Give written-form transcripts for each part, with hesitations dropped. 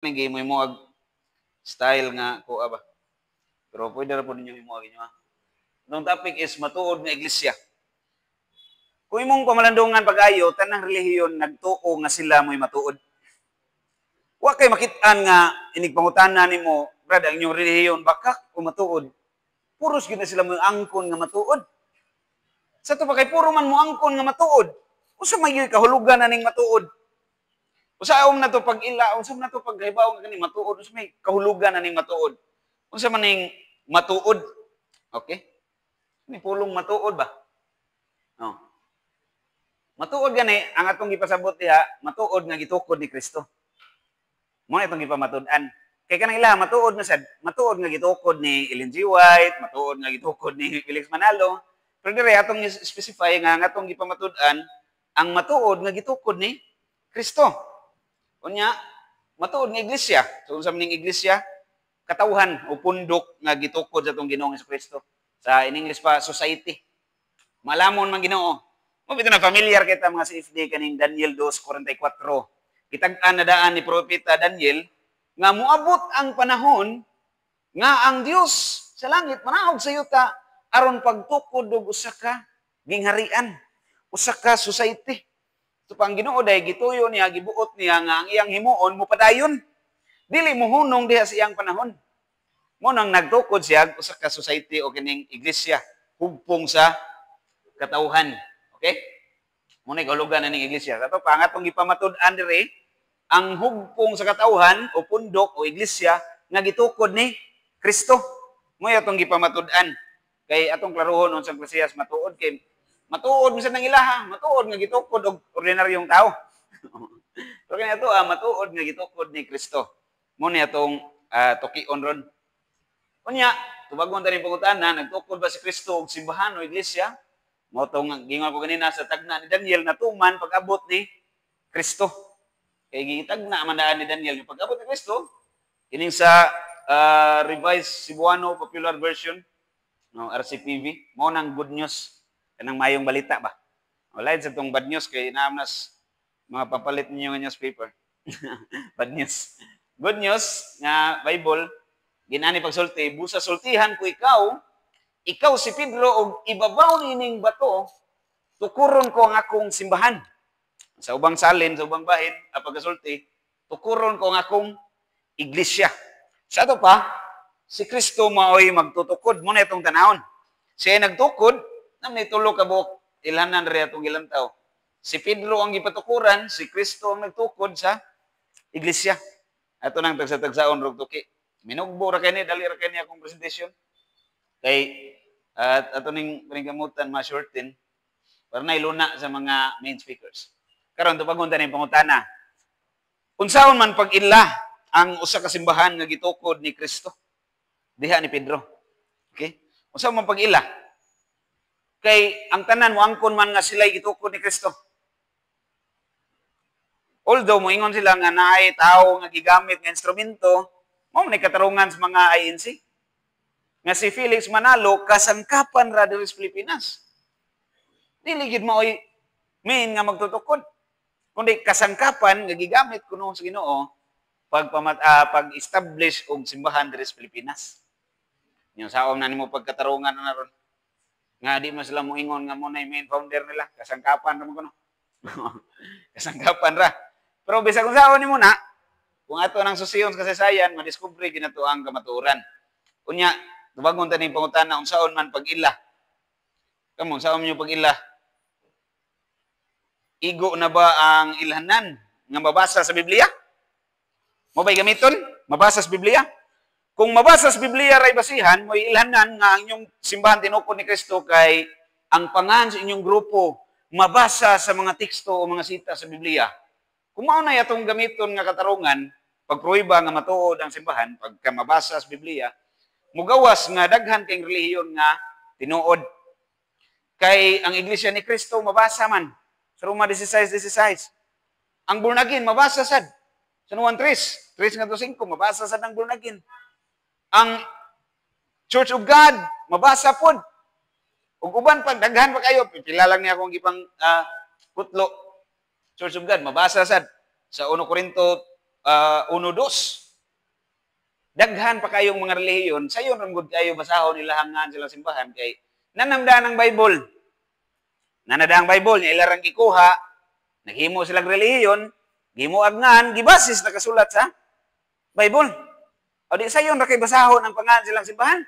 Ning mo mo style nga ko ba. Pero pwede ra po ninyo imo ginyo. Nung topic is matuod nga iglesia. Kung imong pamalandungan pag-ayo, tanang relihiyon nagtuo nga sila mo'y matuod. Wa kay makit-an nga inig pangutana nimo, brad, ang inyong relihiyon bakak o matuod. Puros gid na sila mo angkon nga matuod. Sa to pa kay puro man mo angkon nga matuod. Usa may kahulugan na ning matuod. Usaom na to pag ila, unsa na to pag hibaw nga kani matuod, usa may kahulugan na ning matuod. Unsa man ning matuod? Okay? Ni pulong matuod ba? Oh. Matuod gani ang atong gipasabot diha, matuod nga gitukod ni Kristo. Mo na itong gipamatud-an. Kay kanang ila matuod na sad, matuod nga gitukod ni Ellen G. White, matuod nga gitukod ni Felix Manalo. Pero dire atong specify nga atong gipamatud-an ang matuod nga gitukod ni Kristo. Unya, matuod nga iglesia. So unsa man ning iglesia? Katawhan o pundok nga gitukod sa atong Ginoong Jesucristo. Sa in English pa society. Malamon man Ginoo. Mo bitaw na familiar kita mga CFD kaning Daniel 2:44. Kitag-an na daan ni propeta Daniel nga moabot ang panahon nga ang Dios sa langit manahog sa yuta aron pagtukod og usa ka gingharian, usa ka society. So pang Ginoo day gituyo niya, gibuot niya nga ang iyang himuon mopadayon. Dili mohunong diha sa iyang panahon. Mo nang nagtukod siya usa ka society o kining iglesia hugpong sa katawhan. Okay? Muna kahulugan na ning iglesia. Kato pa, nga itong ipamatud-an dire, ang hugpong sa katawhan o pundok o iglesia nga gitukod ni Kristo. Mo itong gipamatud-an. Kay atong klarohon unsang Ecclesiastes matuod kay matuod bisan ng ilaha, matuod nga gitukod og ordinaryong tao. Pero kani ato matuod nga gitukod ni Kristo. Mo ni atong tukion ron. Unya, tubagon ta ni pangutana, nagtukod ba si Kristo og simbahan o iglesia? Mo tong gingon ko ganina sa tagna ni Daniel na tuman pag-abot ni Kristo. Kay gitagna man daan ni Daniel yung pag-abot ni Kristo. Kining sa Revised Cebuano Popular Version, no, RCPV, mo nang good news kanang mayong balita ba. Wala sa tong bad news kay naamnas mga papalit ninyo nga newspaper. Bad news. Good news nga Bible ginani pagsulti, busa sultihan ko ikaw si Pedro og ibabaw nining bato, tukuron ko ang akong simbahan. Sa ubang salin, sa ubang bahin, pagkasulti, tukuron ko ang akong iglesia. Sa ito pa, si Kristo maoy magtutukod. Muna itong tanahon. Siya nagtukod, naman itulo ka buok, ilhanan rin itong ilang tao. Si Pedro ang ipatukuran, si Kristo ang nagtukod sa iglesia. Ito nang tagsa-tagsaon rog tuki. Minugbo ra kay ni, dali ra kay ni akong presentation. Kay ato ning gamutan mga shorten para na iluna sa mga main speakers. Karon tupagon ta ning pangutana. Unsaon man pag-ila ang usa ka simbahan nga gitukod ni Kristo? Diha ni Pedro. Okay? Unsaon man pag-ila? Kay ang tanan mo angkon man nga sila'y gitukod ni Kristo. Although moingon sila nga naay tao nga gigamit nga instrumento, mao man katarungan sa mga INC. Nga si Felix Manalo, kasangkapan ra diri sa Pilipinas. Dili gid maoy main nga magtutukod. Kundi kasangkapan nga gigamit kuno sa Ginoo pag-establish og simbahan diri sa Pilipinas. Yung saom na nimo pagkatarungan na ron. Nga di mo sila moingon nga mo na main founder nila, kasangkapan ra mo kuno. Kasangkapan ra. Pero bisag kung saon nimo na, kung ato nang susiyon sa kasaysayan, madiskubre ginato ang kamatuoran. Unya, tubagon ta ning pangutana unsaon man pag-ila. Kamo unsaon niyo pag-ila? Igo na ba ang ilhanan nga mabasa sa Biblia? Mo bay gamiton? Mabasa sa Biblia? Kung mabasa sa Biblia ray basihan, mo ilhanan nga ang inyong simbahan tinukod ni Kristo kay ang pangan sa inyong grupo mabasa sa mga teksto o mga sita sa Biblia. Kung mao na yatong gamiton nga katarungan, pagpruiba nga matuod ang simbahan pagka mabasa sa Biblia, mugawas nga daghan kay relihiyon nga tinuod. Kay ang iglesia ni Kristo mabasa man sa Roma 16:16. Ang born again mabasa sad sa Juan 3:5 mabasa sad ang born again. Ang Church of God mabasa pod. Ug uban pag daghan pa kayo, pipila lang niya akong gipang putlo. Church of God mabasa sad sa 1 Corinto 1:2. Daghan pa kayong mga relihiyon, sayon ron gud kayo basahon ilahangan sila simbahan kay nanamdan ang Bible. Nanada ang Bible niya ilarang gikuha, naghimo silang relihiyon, gimo agnan, gibasis nakasulat sa Bible. O di sayon ra kay basahon ang pangan silang simbahan.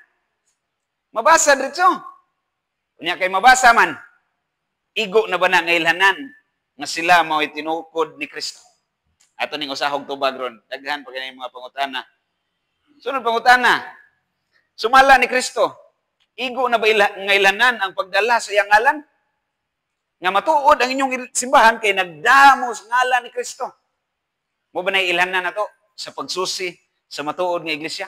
Mabasa diretso. Unya kay mabasa man, igo na ba na ngailhanan nga sila mao tinukod ni Kristo. Ato ning usahog tubag ron, daghan pa kay mga pangutana. Sunod pangutana, sumala ni Kristo, igo na ba ngailanan ang pagdala sa iyang ngalan? Nga matuod ang inyong simbahan kay nagdamo sa ngalan ni Kristo. Mo ba na ilhanan na to sa pagsusi sa matuod nga iglesia?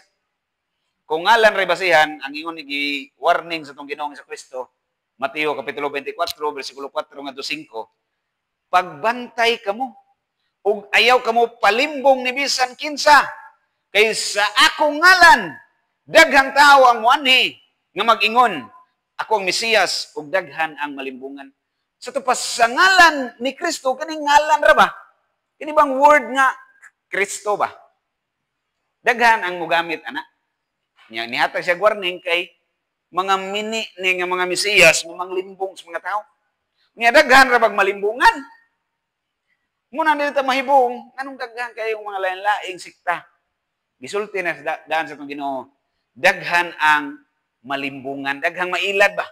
Kung ngalan ray basihan, ang ingon ni warning sa tong Ginoong sa Kristo, Mateo kapitulo 24, versikulo 4 ngadto 5, pagbantay kamo ug ayaw kamo palimbong ni bisan kinsa. Kay sa akong ngalan, daghang tao ang muanhi nga mag-ingon, ako ang Mesiyas, ug daghan ang malimbungan. Sa tupas sa ngalan ni Kristo, kaning ngalan ra ba? Kini bang word nga Kristo ba? Daghan ang mugamit, ana. Nihatag siya warning kay mga mini ni nga mga Mesiyas, mga limbong sa mga tao. Nga daghan ra bang malimbungan? Muna nila mahibong, anong daghan kayong mga lain-laing sikta? Gisulti na daan sa itong Ginoo, daghan ang malimbungan, daghang mailad ba?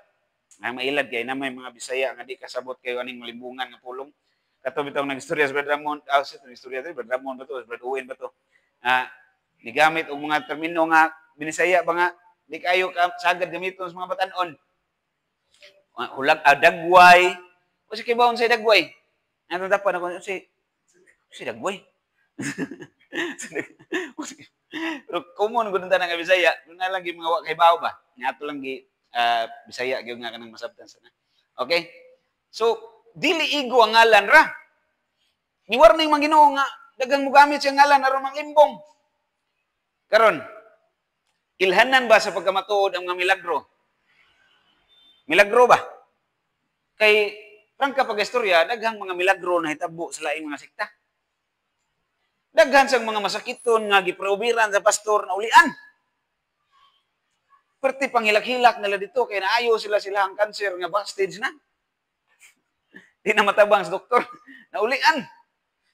Ang mailad kay na may mga Bisaya nga di kasabot kayo aning malimbungan nga pulong. Kato bitong nag-istorya sa Brad Ramon, istorya sa Brad Ramon ba to, Brad Owen ba to? Nigamit og mga termino nga binisaya ba nga di kayo sagad gamiton sa mga batan-on. Hulag dagway. O si kibawon sa dagway. Ano dapat ako si dagway. Pero common gud ta nga Bisaya, na lang gi mga wa kay bawo ba. Niato lang gi Bisaya gyud nga kanang masabtan sana. Okay? So dili igo ang ngalan ra. Ni warning man Ginoo nga daghang mogamit siya ngalan aron manglimbong. Karon ilhanan ba sa pagkamatuod ang mga milagro? Milagro ba? Kay prangka pag-istorya daghang mga milagro na hitabo sa laing mga sekta. Daghan sang mga masakiton nga giprobiran sa pastor na ulian. Perti panghilak-hilak nila dito kay naayo sila ang cancer nga backstage na. Di na matabang sa doktor na ulian.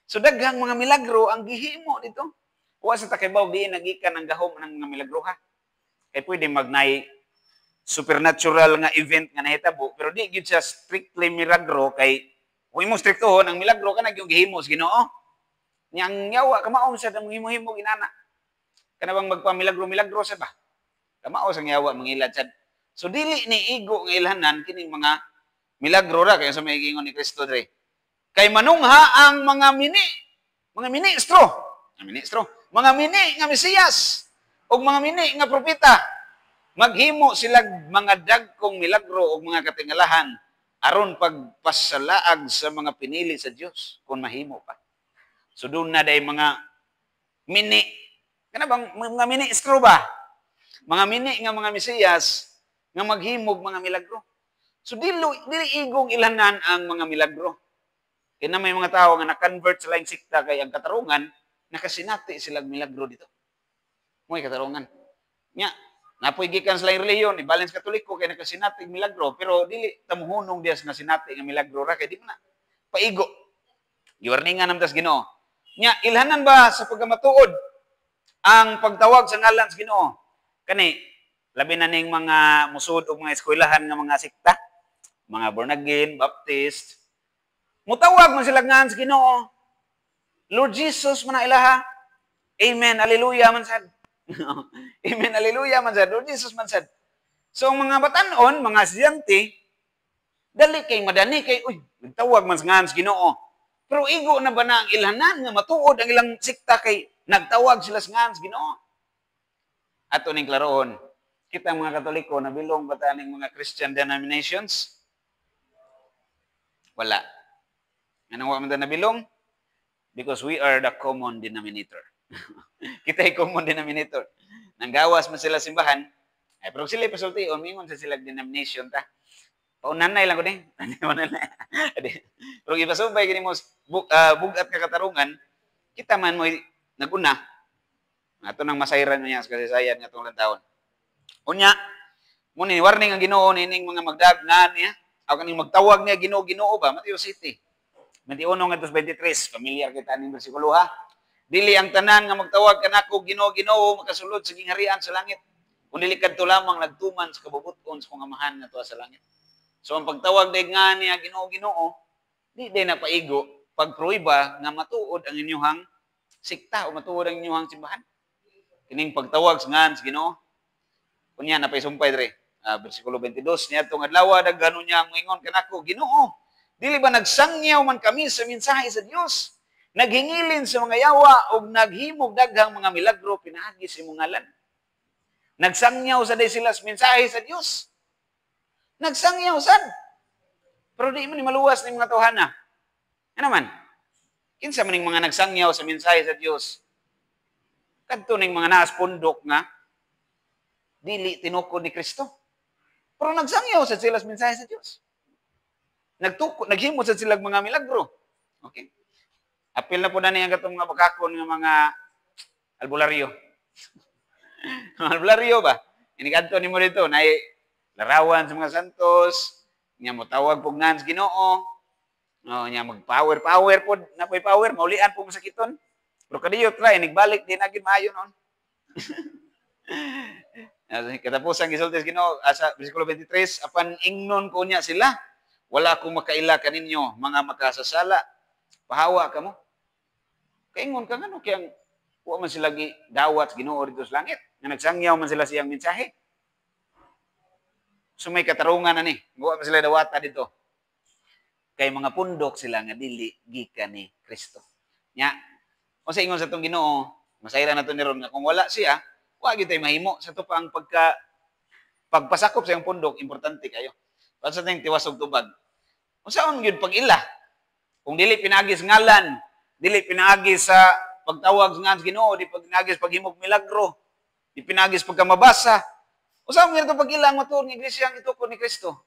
So daghang mga milagro ang gihimo dito. Wa sa takibaw di nagikan ang gahom ng mga milagro ha. Kay pwede magnay supernatural nga event nga nahitabo pero di gyud siya strictly milagro kay kung imong striktohon ang milagro kana gyud gihimo sa Ginoo. Niyang yawa, kamaon siya ng himo-himo inana. Kana bang magpamilagro-milagro siya ba? Kamaon sa yawa, mangilad siya. So, dili ni igo ng ilhanan, kining mga milagro ra, kaya sa may igingon ni Kristo dre. Kay manungha ang mga ministro, mga mini nga Mesiyas, o mga mini nga propeta, maghimo sila mga dagkong milagro o mga katingalahan, aron pagpasalaag sa mga pinili sa Dios kung mahimo pa. So doon na day mga mini, kana bang mga ministro ba? Mga mini nga mga Mesiyas nga maghimog mga milagro. So dili igong ilhanan ang mga milagro. Kaya may mga tao nga na-convert sa laing sikta kay ang katarungan, nakasinati sila milagro dito. Mo'y katarungan. Nya, napoy gikan sa laing relihiyon, i-balance Katoliko kay nakasinati milagro, pero dili tamuhunong diya nga sinati nga milagro ra kay di man na paigo. Giwarningan nam tas Ginoo. Nya, ilhanan ba sa pagkamatuod ang pagtawag sa ngalan sa Ginoo? Kani, labi na ning mga musud o mga eskwelahan nga mga sikta, mga born again, Baptist, mutawag man sila ngalan sa Ginoo. Lord Jesus man na ilaha. Amen, hallelujah man sad. Amen, hallelujah man sad. Lord Jesus man sad. So, ang mga batanon, mga estudyante, dali kay madani kay, uy, nagtawag man sa ngalan sa Ginoo. Pero igo na ba na ang ilhanan nga matuod ang ilang sikta kay nagtawag sila sa ngalan sa Ginoo? Ato ning klarohon, kita mga Katoliko na bilong ba ta ning mga Christian denominations? Wala. Anong wa man ta nabilong? Because we are the common denominator. Kita ay common denominator. Nanggawas man sila simbahan, ay pero sila pasulti, mingon sa sila denomination ta. Paunanay lang ko din. Pero ipasubay kini mo bugat ka katarungan, kita man mo naguna, ato nang masayran niya sa kasaysayan nga tong taon. Unya, muna ni warning ang Ginoo nining mga magdagnan niya, o kaning magtawag niya Ginoo Ginoo ba, Mateo City. 21 ngadto 23, familiar kita ning bersikulo ha. Dili ang tanan nga magtawag kanako Ginoo Ginoo makasulod sa gingharian sa langit. Kung dili kadto lamang nagtuman sa kabubuton sa kong amahan nga tuwa sa langit. So ang pagtawag day nga niya Ginoo Ginoo, di day napaigo pagpruiba nga matuod ang inyong sikta o matuod ang inyong simbahan. Kining pagtawag sa Ginoo. Kunya na pay sumpay dre. Bersikulo 22 niya tong adlaw daghanon niya ang moingon kanako Ginoo. Dili ba nagsangyaw man kami sa mensahe sa Dios? Naghingilin sa mga yawa o naghimog daghang mga milagro pinaagi sa imong ngalan. Nagsangyaw sa day sila sa mensahe sa Dios. Nagsangyaw sad. Pero di man ni maluwas ni mga tawhana. Ano man? Kinsa man ning mga nagsangyaw sa mensahe sa Dios? Kadto ning mga naas pundok nga dili tinukod ni Kristo. Pero nagsangyaw sa sila sa mensahe sa Dios. Naghimo sa sila mga milagro. Okay? Apil na po na niya katong mga bakakon ng mga albularyo. Albularyo ba? Inigadto ni mo dito na larawan sa mga santos, nga mo tawag po nga sa Ginoo. Nya mag-power po, na po'y power, maulian po masakiton. Pero kadiyo try, nagbalik din agad maayo noon. Katapusan gisulti sa Ginoo sa bersikulo 23, apan ingnon ko niya sila, wala akong makaila kaninyo, mga makasasala. Pahawa ka mo. Kaingon ka ngano kaya wa man sila dawat Ginoo dito sa langit. Nga nagsangyaw man sila siyang mensahe. So may katarungan na ni. Wa man sila dawata dito. Kay mga pundok sila nga dili gikan ni Kristo. Nya, o sa ingon sa tong Ginoo, masayra na to ni ron nga kung wala siya, wa gyud tay mahimo sa to pa ang pagpasakop sa iyang pundok importante kayo. Para sa ting tiwas og tubag. Unsaon gyud pag-ila? Kung dili pinagi sa ngalan, dili pinagi sa pagtawag sa ngalan sa Ginoo, di pinagi sa paghimog milagro, di pinagi sa pagkamabasa. Unsaon gyud pag-ila ang matuod ng iglesia ang itukod ni Kristo?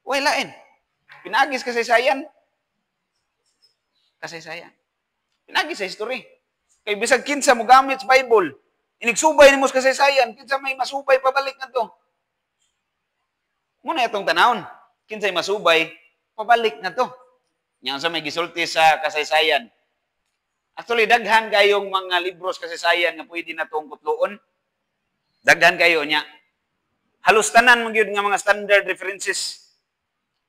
Way lain. Pinagis kasaysayan. Kasaysayan. Pinagis sa history. Kay bisag kinsa mo gamit sa Bible, inigsubay nimo sa kasaysayan, kinsa may masubay pabalik ngadto. Muna itong tanawon, kinsay masubay pabalik na to. Yang sa may gisulti sa kasaysayan. Actually, daghan kayong mga libros kasaysayan nga pwede na itong kutloon. Daghan kayo niya. Halos tanan magyud nga mga standard references.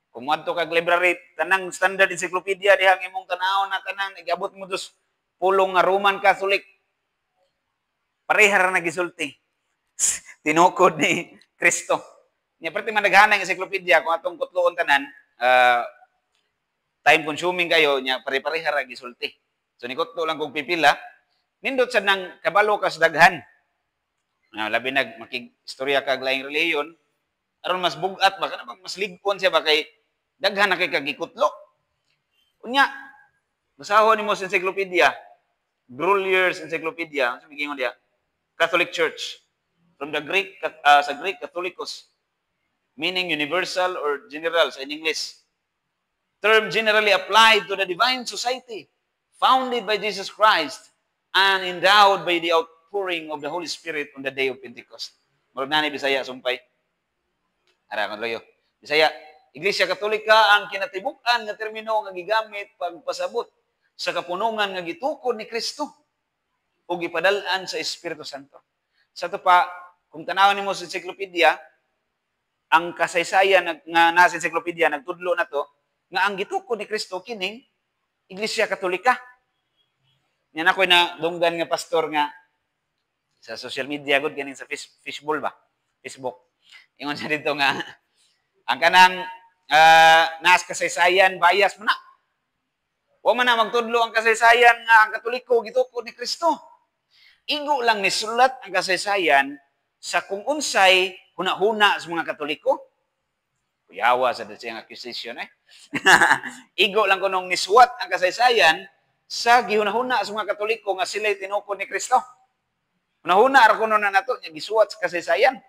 Kung adto kag library, tanang standard encyclopedia dihang imong tanawon na tanang nagabot mo dos pulong nga Roman Catholic. Pareha ra nagisulti. Tinukod ni Kristo. Nya perti man daghan ang encyclopedia kung atong kutloon tanan, time consuming kayo nya pare-pareha ra gisulti. So ni kutlo lang kog pipila, nindot sad nang kabalo kas daghan. Labi nag makig-istorya kag laing reliyon, aron mas bugat ba kana mas lig-on siya ba kay daghan na kay kagikutlo. Unya, basahon nimo sa encyclopedia, Grulier's Encyclopedia, ano sabi gingon dia? Catholic Church. From the Greek, sa Greek, Catholicos, meaning universal or general sa English. Term generally applied to the divine society, founded by Jesus Christ and endowed by the outpouring of the Holy Spirit on the day of Pentecost. Marag na ni Bisaya, sumpay. Ara, kung loyo. Bisaya, Iglesia Katolika ang kinatibuk-an nga termino nga gigamit pagpasabot sa kapunungan nga gitukod ni Kristo o gipadalan sa Espiritu Santo. Sa to pa, kung tanawon nimo sa encyclopedia, ang kasaysayan nga nasa encyclopedia nagtudlo na to nga ang gitukod ni Kristo kining Iglesia Katolika. Yan ako'y na dunggan nga pastor nga sa social media gud ganing sa fishbowl ba? Facebook. Ingon siya dito nga ang kanang nas kasaysayan bias mo na. Wa man na magtudlo ang kasaysayan nga ang Katoliko gitukod ni Kristo. Igo lang ni sulat ang kasaysayan sa kung unsay huna-huna sa mga Katoliko. Kuyawa sa siyang accusation eh. Igo lang ko nung nisuwat ang kasaysayan sa gihuna-huna sa mga Katoliko nga sila'y tinukod ni Kristo. Huna-huna ra kuno na nato nya gisuwat sa kasaysayan.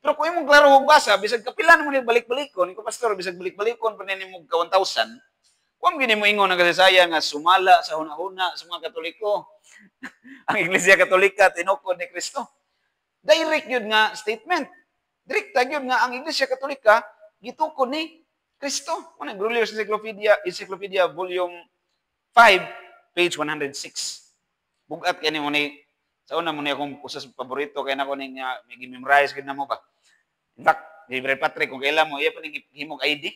Pero kung imong klaro og basa, bisag kapilan mo ni balik-balikon, ko pastor bisag balik-balikon pa nimo 1,000, Kung gini mo ingon ang kasaysayan nga sumala sa hunahuna sa mga Katoliko. Ang Iglesia Katolika tinukod ni Kristo. Direct yun nga statement. Direkta yun nga ang Iglesia Katolika gitukod ni Kristo. Ano Grulier's Encyclopedia Volume 5, page 106. Bugat kani mo ni sa una mo ni akong usas paborito kay nako ning may memorize gid na mo ba. In fact, Libre Patrick kung kailan mo iya pa ning himog ID.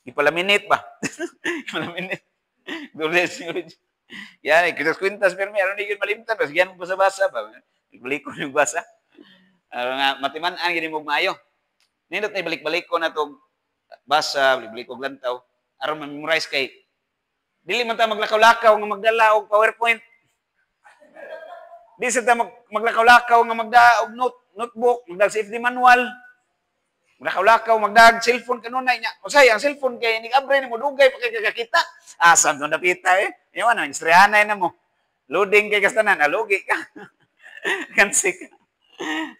Ipalaminate ba? Ipalaminate. Grulier's yan, kwintas pero meron ni gyud malimtan bas yan mo basa-basa ba. Ibalik ko yung basa. Nga matiman-an gini mo maayo. Nindot na ibalik-balik ko na to basa, ibalik ko lantaw aron ma-memorize kay dili man ta maglakaw-lakaw nga magdala og PowerPoint. Di sa ta maglakaw-lakaw nga magda og notebook, magdag safety manual. Maglakaw-lakaw, magdag cellphone kanunay nya. Usay ang cellphone kay nig-abre nimo dugay pa kay kakita. Asa to napita eh. Yung ano, istrihanay na mo. Loading kay kastanan, alogi ka. Kansik.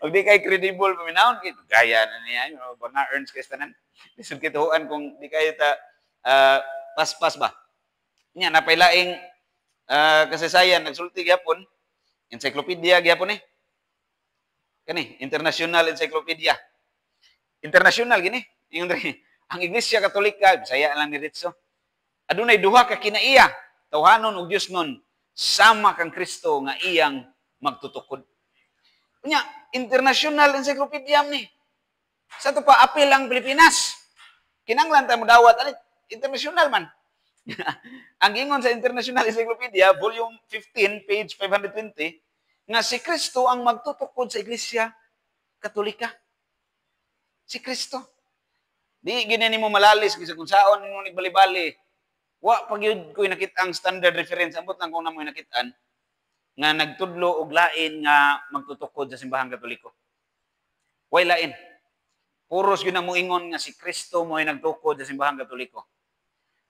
Og di kay credible paminahon kay gaya na niya, na earns kay kastanan. Lisod kituhuan kung di kayo ta pas-pas ba. Nya napailaing kasaysayan nagsulti gyapon encyclopedia gyapon eh. Kani International Encyclopedia. International gini. Ingon diri ang Iglesia Katolika Bisaya lang ni Ritso. Adunay duha ka kinaiya, tawhanon ug Dios nun sama kang Kristo nga iyang magtutukod. Unya, International Encyclopedia ni. Sa to pa apil ang Pilipinas. Kinanglan ta mo dawat ani international man. Ang ingon sa International Encyclopedia, Volume 15, page 520, nga si Kristo ang magtutukod sa Iglesia Katolika. Si Kristo. Di gini mo malalis kasi kung saon mo nagbali-bali. Wa pag yun ko'y nakita ang standard reference, ambot lang kung na mo'y nakitaan, nga nagtudlo og lain nga magtutukod sa simbahan Katoliko. Way lain. Puros yun ang moingon nga si Kristo mo'y nagtukod sa simbahan Katoliko.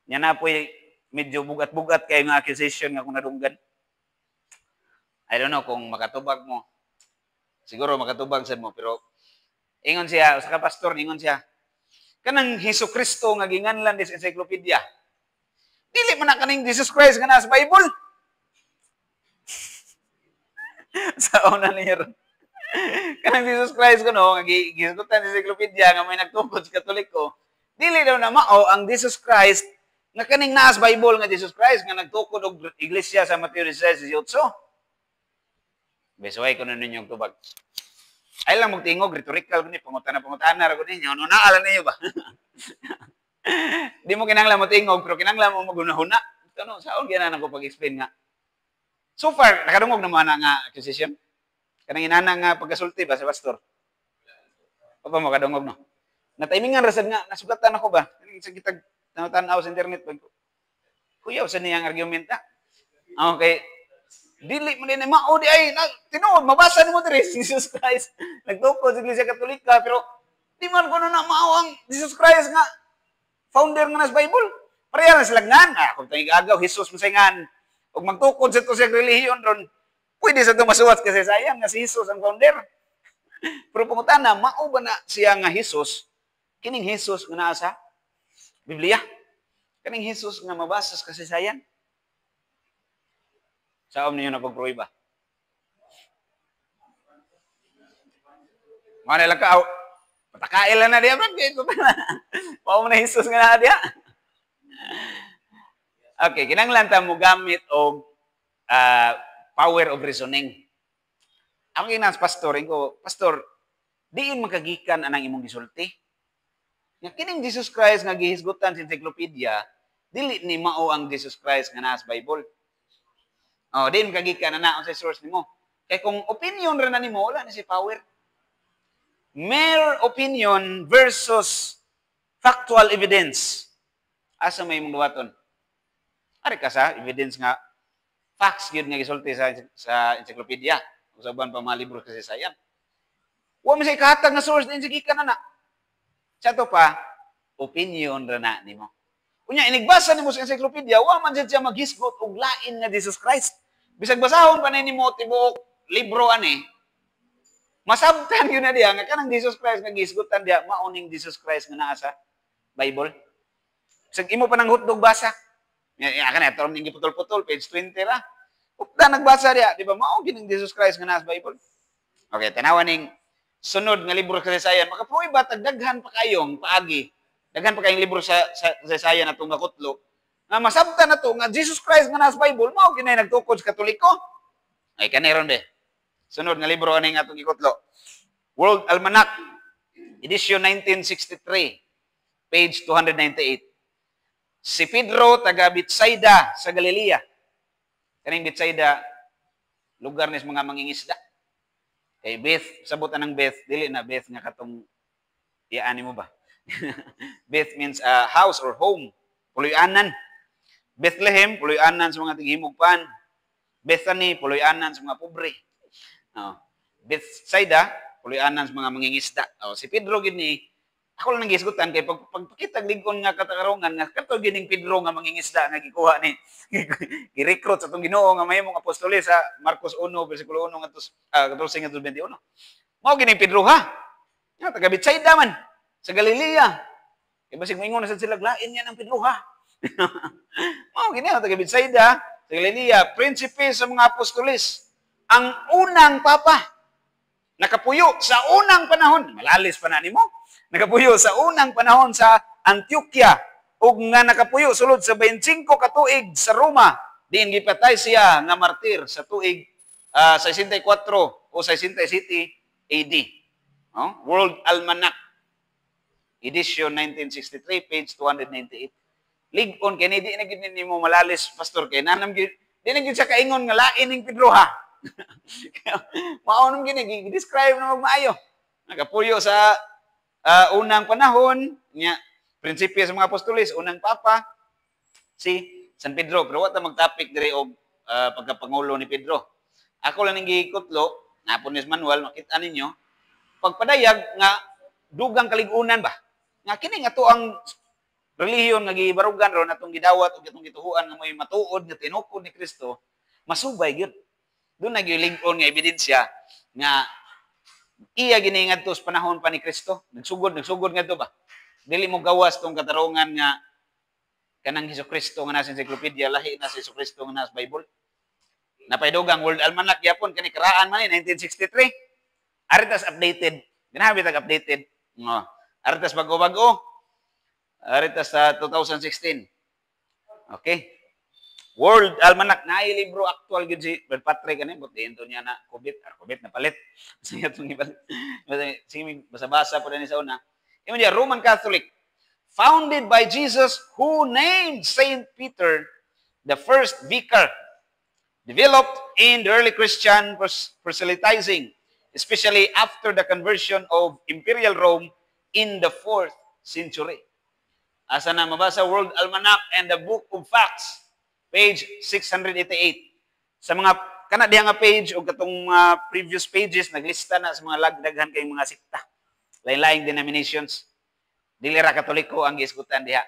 Yan na po'y medyo bugat-bugat kayo nga accusation nga kung nadunggan. I don't know kung makatubag mo. Siguro makatubag sa mo, pero ingon siya, sa pastor, ingon siya, kanang Hesus Kristo nga ginganlan dis encyclopedia. Dili man na kaning Jesus Christ nga nasa Bible. Sa una niya ron. Kanang Jesus Christ kuno nga gisgutan sa encyclopedia nga may nagtukod sa Katoliko. Dili daw na mao ang Jesus Christ nga kaning naas Bible nga Jesus Christ nga nagtukod og iglesia sa Mateo 16:18. Besaway ko na ninyong tubag. Ay lang magtingog, rhetorical ko ni, pangutana ra ko ninyo. Ano naalan ninyo ba? Di mo kinanglan mo tingog, pero kinanglan mo magunahuna. Ano, saan ginanan ko pag-explain nga? So far, nakadungog naman na nga accusation. Kanang inana nga pagkasulti ba sa pastor? O pa mo kadungog no? Na-timingan rasad nga, nasugatan ako ba? Sa kitag tanaw sa internet. Kuya, saan niyang argumenta? Okay. Dili mo din mao di ay tinuod mabasa nimo diri Jesus Christ nagtukod sa Iglesia Katolika pero di man kuno na mao ang Jesus Christ nga founder nga nas Bible pareha na sila ngan kung tayong agaw Jesus masingan ug magtukod sa to sa relihiyon ron pwede sa to masuwat kasi sayang nga si Jesus ang founder pero pangutana mao ba na siya nga Jesus kining Jesus nga naa sa Biblia kining Jesus nga mabasa sa kasaysayan. Saan ninyo napag-pruiba? Mga nilang ka, patakail na diya, pao mo na Jesus nga na diya. Okay, kinanglan ta mo gamit og power of reasoning. Ako ginas pastor, pastor, diin makagikan anang imong gisulti. Nga kining Jesus Christ nga gihisgutan sa encyclopedia, dili ni mao ang Jesus Christ nga naa sa Bible. Oh, din kagikan na sa source nimo. Kay kung opinion ra na nimo wala na si power. Mere opinion versus factual evidence. Asa may mong duwaton? Ari ka sa evidence nga facts gyud nga gisulti sa encyclopedia. Usaban pa mga libro kasi sayan. Wa man say kahatag nga source din gikan na. Sa to pa opinion ra na nimo. Unya inigbasa nimo sa encyclopedia, wa man siya maghisgot og lain nga Jesus Christ. Bisag basahon pa nimo tibuok libro ani. Masabtan yun na diya nga kanang Jesus Christ nga gihisgotan diya mao ning Jesus Christ nga naa sa Bible. Bisag imo pa nang hutdog basa, Nga kana taon ning giputol-putol page 20 ra. Upda nagbasa diha, di ba? Mao gining Jesus Christ nga nasa Bible. Okay, tanawan ning sunod nga libro sa kasaysayan. Makapuy ba tagdaghan pa kayong paagi. Daghan pa kayong libro sa kasaysayan atong nakutlo. Nga masabtan na to nga Jesus Christ nga nasa Bible mao kinay nagtukod sa Katoliko. Ay kaniron be. Sunod nga libro ani nga atong gikutlo. World Almanac, edition 1963, page 298. Si Pedro taga Betsaida sa Galilea. Kaning Betsaida, lugar ni mga mangingisda. Kay Beth, sabutan ng Beth, dili na Beth nga katong iaan mo ba? Beth means house or home. Puloy-anan. Bethlehem, puloy-anan sa mga tighimugpan. Bethany, puloy-anan sa mga pobre. Bethsaida, puloy-anan sa mga mangingisda. Si Pedro gini, ako lang nagisgutan kay pagpakitag ligon nga katarungan nga kato gining Pedro nga mangingisda nga gikuha ni gi-recruit sa tong Ginoo nga mahimong apostoles sa Marcos 1 bersikulo 1 ngadto 14 ngadto 21. Mao gining Pedro ha. Nga taga Betsaida man sa Galilea. Kay basig moingon na sad sila lain yan ang Pedro ha. Mao gini taga Betsaida sa Galilea, prinsipe sa mga apostoles, ang unang papa nakapuyo sa unang panahon. Malalis pa na nimo. Nakapuyo sa unang panahon sa Antioquia ug nga nakapuyo sulod sa 25 ka tuig sa Roma diin gipatay siya nga martir sa tuig 64 o 67 AD. World Almanac, edition 1963, page 298. Lig-on kay di na gid nimo malalis pastor kay nanam gid di na gid siya kaingon nga lain ning Pedro ha. Maonom gini gi-describe na magmaayo. Nakapuyo sa unang panahon, niya, prinsipyo sa mga apostoles, unang papa, si San Pedro. Pero wata mag-topic dire og pagkapangulo ni Pedro. Ako lang nang gikutlo, napon ni manual, makita ninyo, pagpadayag nga dugang kaligunan ba? Nga kini nga to ang relihiyon nga gibarugan ron atong gidawat ug atong gituhuan nga may matuod nga tinukod ni Kristo, masubay gyud. Doon nagilig-on nga ebidensya nga iya giningat to sa panahon pa ni Kristo. Nagsugod nga to ba? Dili mo gawas tong katarungan nga kanang Hesukristo nga nasa encyclopedia, lahi na si Hesukristo nga nasa Bible. Napaydugang World Almanac yapon kani karaan man 1963. Aritas updated. Ginabi tag updated. Aritas bago-bago. Aritas sa 2016. Okay. World Almanac na libro actual gid si Brad Patrick ani but diinto niya na COVID na palit. Siya tong ibalit. Sige basa-basa pa ni sa una. Imo dia Roman Catholic, founded by Jesus who named Saint Peter the first vicar, developed in the early Christian proselytizing, especially after the conversion of Imperial Rome in the 4th century. Asa na mabasa World Almanac and the Book of Facts, page 688. Sa mga kana diha nga page o katong previous pages naglista na sa mga lagdaghan kay mga sikta. Lain-laing denominations. Dili ra Katoliko ang giisgutan diha.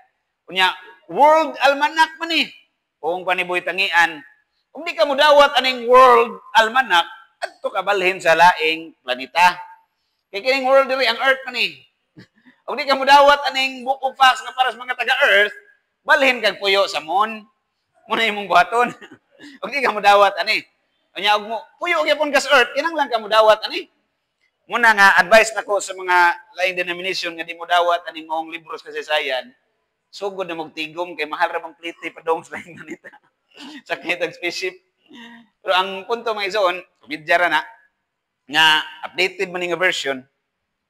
Unya World Almanac man ni. Kung paniboy tangian, kung di ka mudawat aning World Almanac, adto ka balhin sa laing planeta. Kay kining world diri ang Earth man ni. Kung di ka mudawat aning Book of Facts nga para sa mga taga-Earth, balhin kag puyo sa moon. Muna imong buhaton. Og di ka mo dawat ani. Unya og mo puyo gyapon ka sa Earth, kinahanglan ka mo dawat ani. Muna nga advice nako sa mga lain denomination nga di mo dawat aning maong libro sa kasaysayan. Sugod na magtigom kay mahal ra bang plite padong sa lain manita. Sakit ang spaceship. Pero ang punto mga isoon, bidya ra na nga updated man nga version,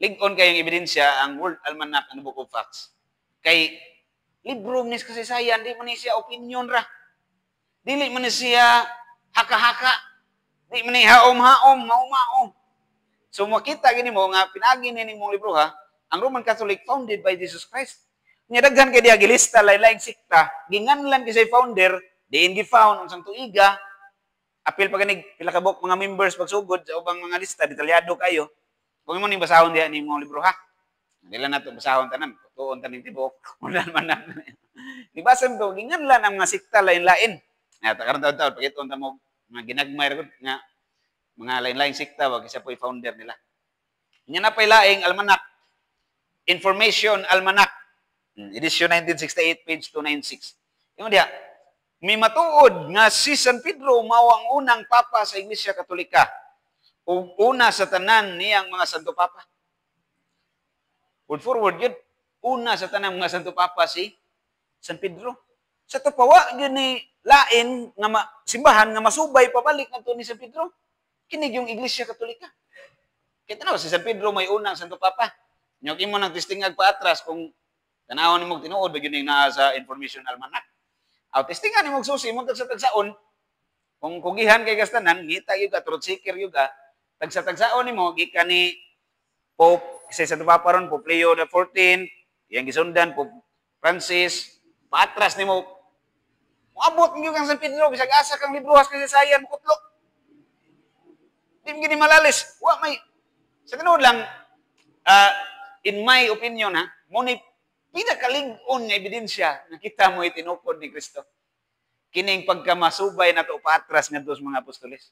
lig-on kayong ebidensya ang World Almanac and Book of Facts. Kay libro ni kasaysayan di man ni siya opinion ra. Dili man siya haka-haka. Di man ni haom-haom, maom-maom. So makita gini mo nga pinagi ni mong libro ha, ang Roman Catholic founded by Jesus Christ. Nya daghan kay diha gilista lain-laing sikta, ginganlan kay say founder, diin gi-found unsang tuiga. Apil pa ganig pila ka mga members pagsugod sa ubang mga lista detalyado kayo. Kung imo ning basahon diha ni mong libro ha. Dili na to basahon tanan, tuon taning tibok. Unal man na. Di ba to ginganlan ang mga sikta lain-lain. Nga, karon taon pagiton ta mo mga ginagmay ra nga mga lain-laing sikta wag isa po i-founder nila. Nya na pay laing almanac. Information Almanac, edition 1968, page 296. Imo diha, May matuod nga si San Pedro mao ang unang papa sa Iglesia Katolika ug una sa tanan niyang mga Santo Papa. Word forward yun, una sa tanang mga Santo Papa si San Pedro. Sa tupawa yun ni lain nga simbahan nga masubay pabalik ngadto ni San Pedro. Kinig yung Iglesia Katolika. Kita na si San Pedro may unang Santo Papa. Nyog imo nang testingag pa atras kung tanawon nimo tinuod ba yun naa sa information almanac. Aw testingan nimo susi mo sa tagsaon. Kung kugihan kay kastanan, ngita gyud ka truth seeker gyud ka. Tagsa-tagsaon nimo gikan ni Pope si Santo Papa ron Pope Leo XIV, yang gisundan Pope Francis, paatras nimo. Moabot gyud kang San Pedro bisag asa kang libruhas kasi sayan kutlo. Di gini malalis. Wa may sa tinuod lang in my opinion mo ni pinakalig-on nga ebidensya na kita mo itinukod ni Kristo. Kining pagkamasubay na to paatras ngadto sa mga apostoles.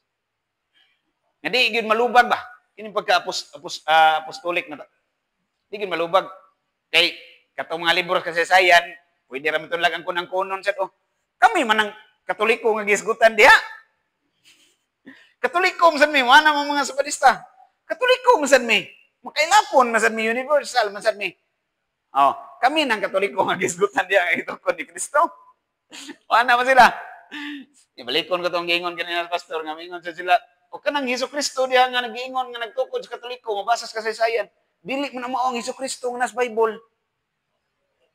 Nga di gyud malubag ba? Kining pagka-apostolik na to. Di gyud malubag. Kay katong mga libro sa kasaysayan, pwede ra mitun lang ang kunang-kunon sa to. Kami man ang Katoliko nga gisgutan diha. Katoliko man sad mi, wala man mga Sabatista. Katoliko man sad mi. Makailapon man sad mi, universal man sad mi. Oh, kami nang Katoliko nga gisgutan diha nga itukod ni Kristo. Wala man sila. Ibalikon ko tong giingon kanina sa pastor nga mingon sa sila, o kanang Hesukristo diha nga nagiingon nga nagtukod sa Katoliko, mabasa sa kasaysayan. Dili man na mao ang Hesukristo nga nas Bible.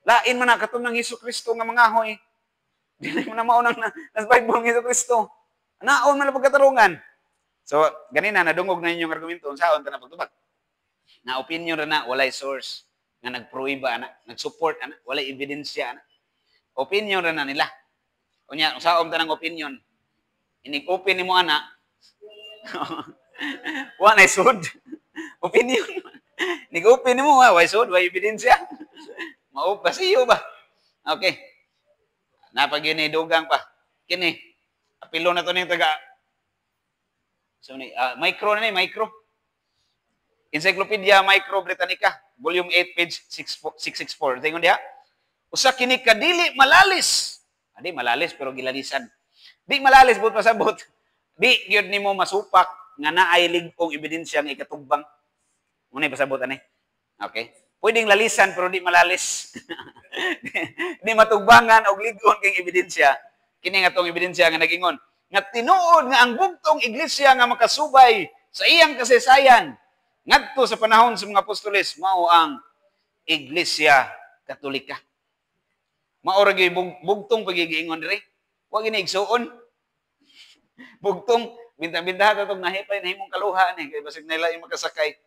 Lain man na katong nang Hesukristo nga mangahoy. Dili man na mao nang nas Bible ng Hesukristo. Naon man na pagkatarungan. So, ganina nadungog na inyong argumento unsaon ta na pagtubag. Na opinion ra na walay source nga nagpruiba ana, nagsupport ana, walay ebidensya ana. Opinion ra na nila. Unya, unsaon ta nang opinion? Inig-open nimo ana. Wa na sud. Opinion. Inig-open nimo wa sud, wa ebidensya. Mao pasiyo ba? Okay. Napagini dugang pa. Kini. Apilo na to ning taga micro na ni, micro. Encyclopedia Micro Britannica, volume 8, page 664. Tingon diha. Usa kini kadili malalis. Adi malalis pero gilalisan. Di malalis but pasabot. Di gyud nimo masupak nga naay lig-ong ebidensya nga ikatugbang. Unay pasabot ani. Okay. Pwedeng lalisan pero di malalis. Di matugbangan og lig-on kay ebidensya. Kini nga tong ebidensya nga nagingon nga tinuod nga ang bugtong iglesia nga makasubay sa iyang kasaysayan ngadto sa panahon sa mga apostoles mao ang Iglesia Katolika. Mao ra gyud bugtong pagigiingon diri. Wa gini igsuon. Bugtong binta-binta ta tong nahipay na himong kaluha ni kay basig nila yung makasakay.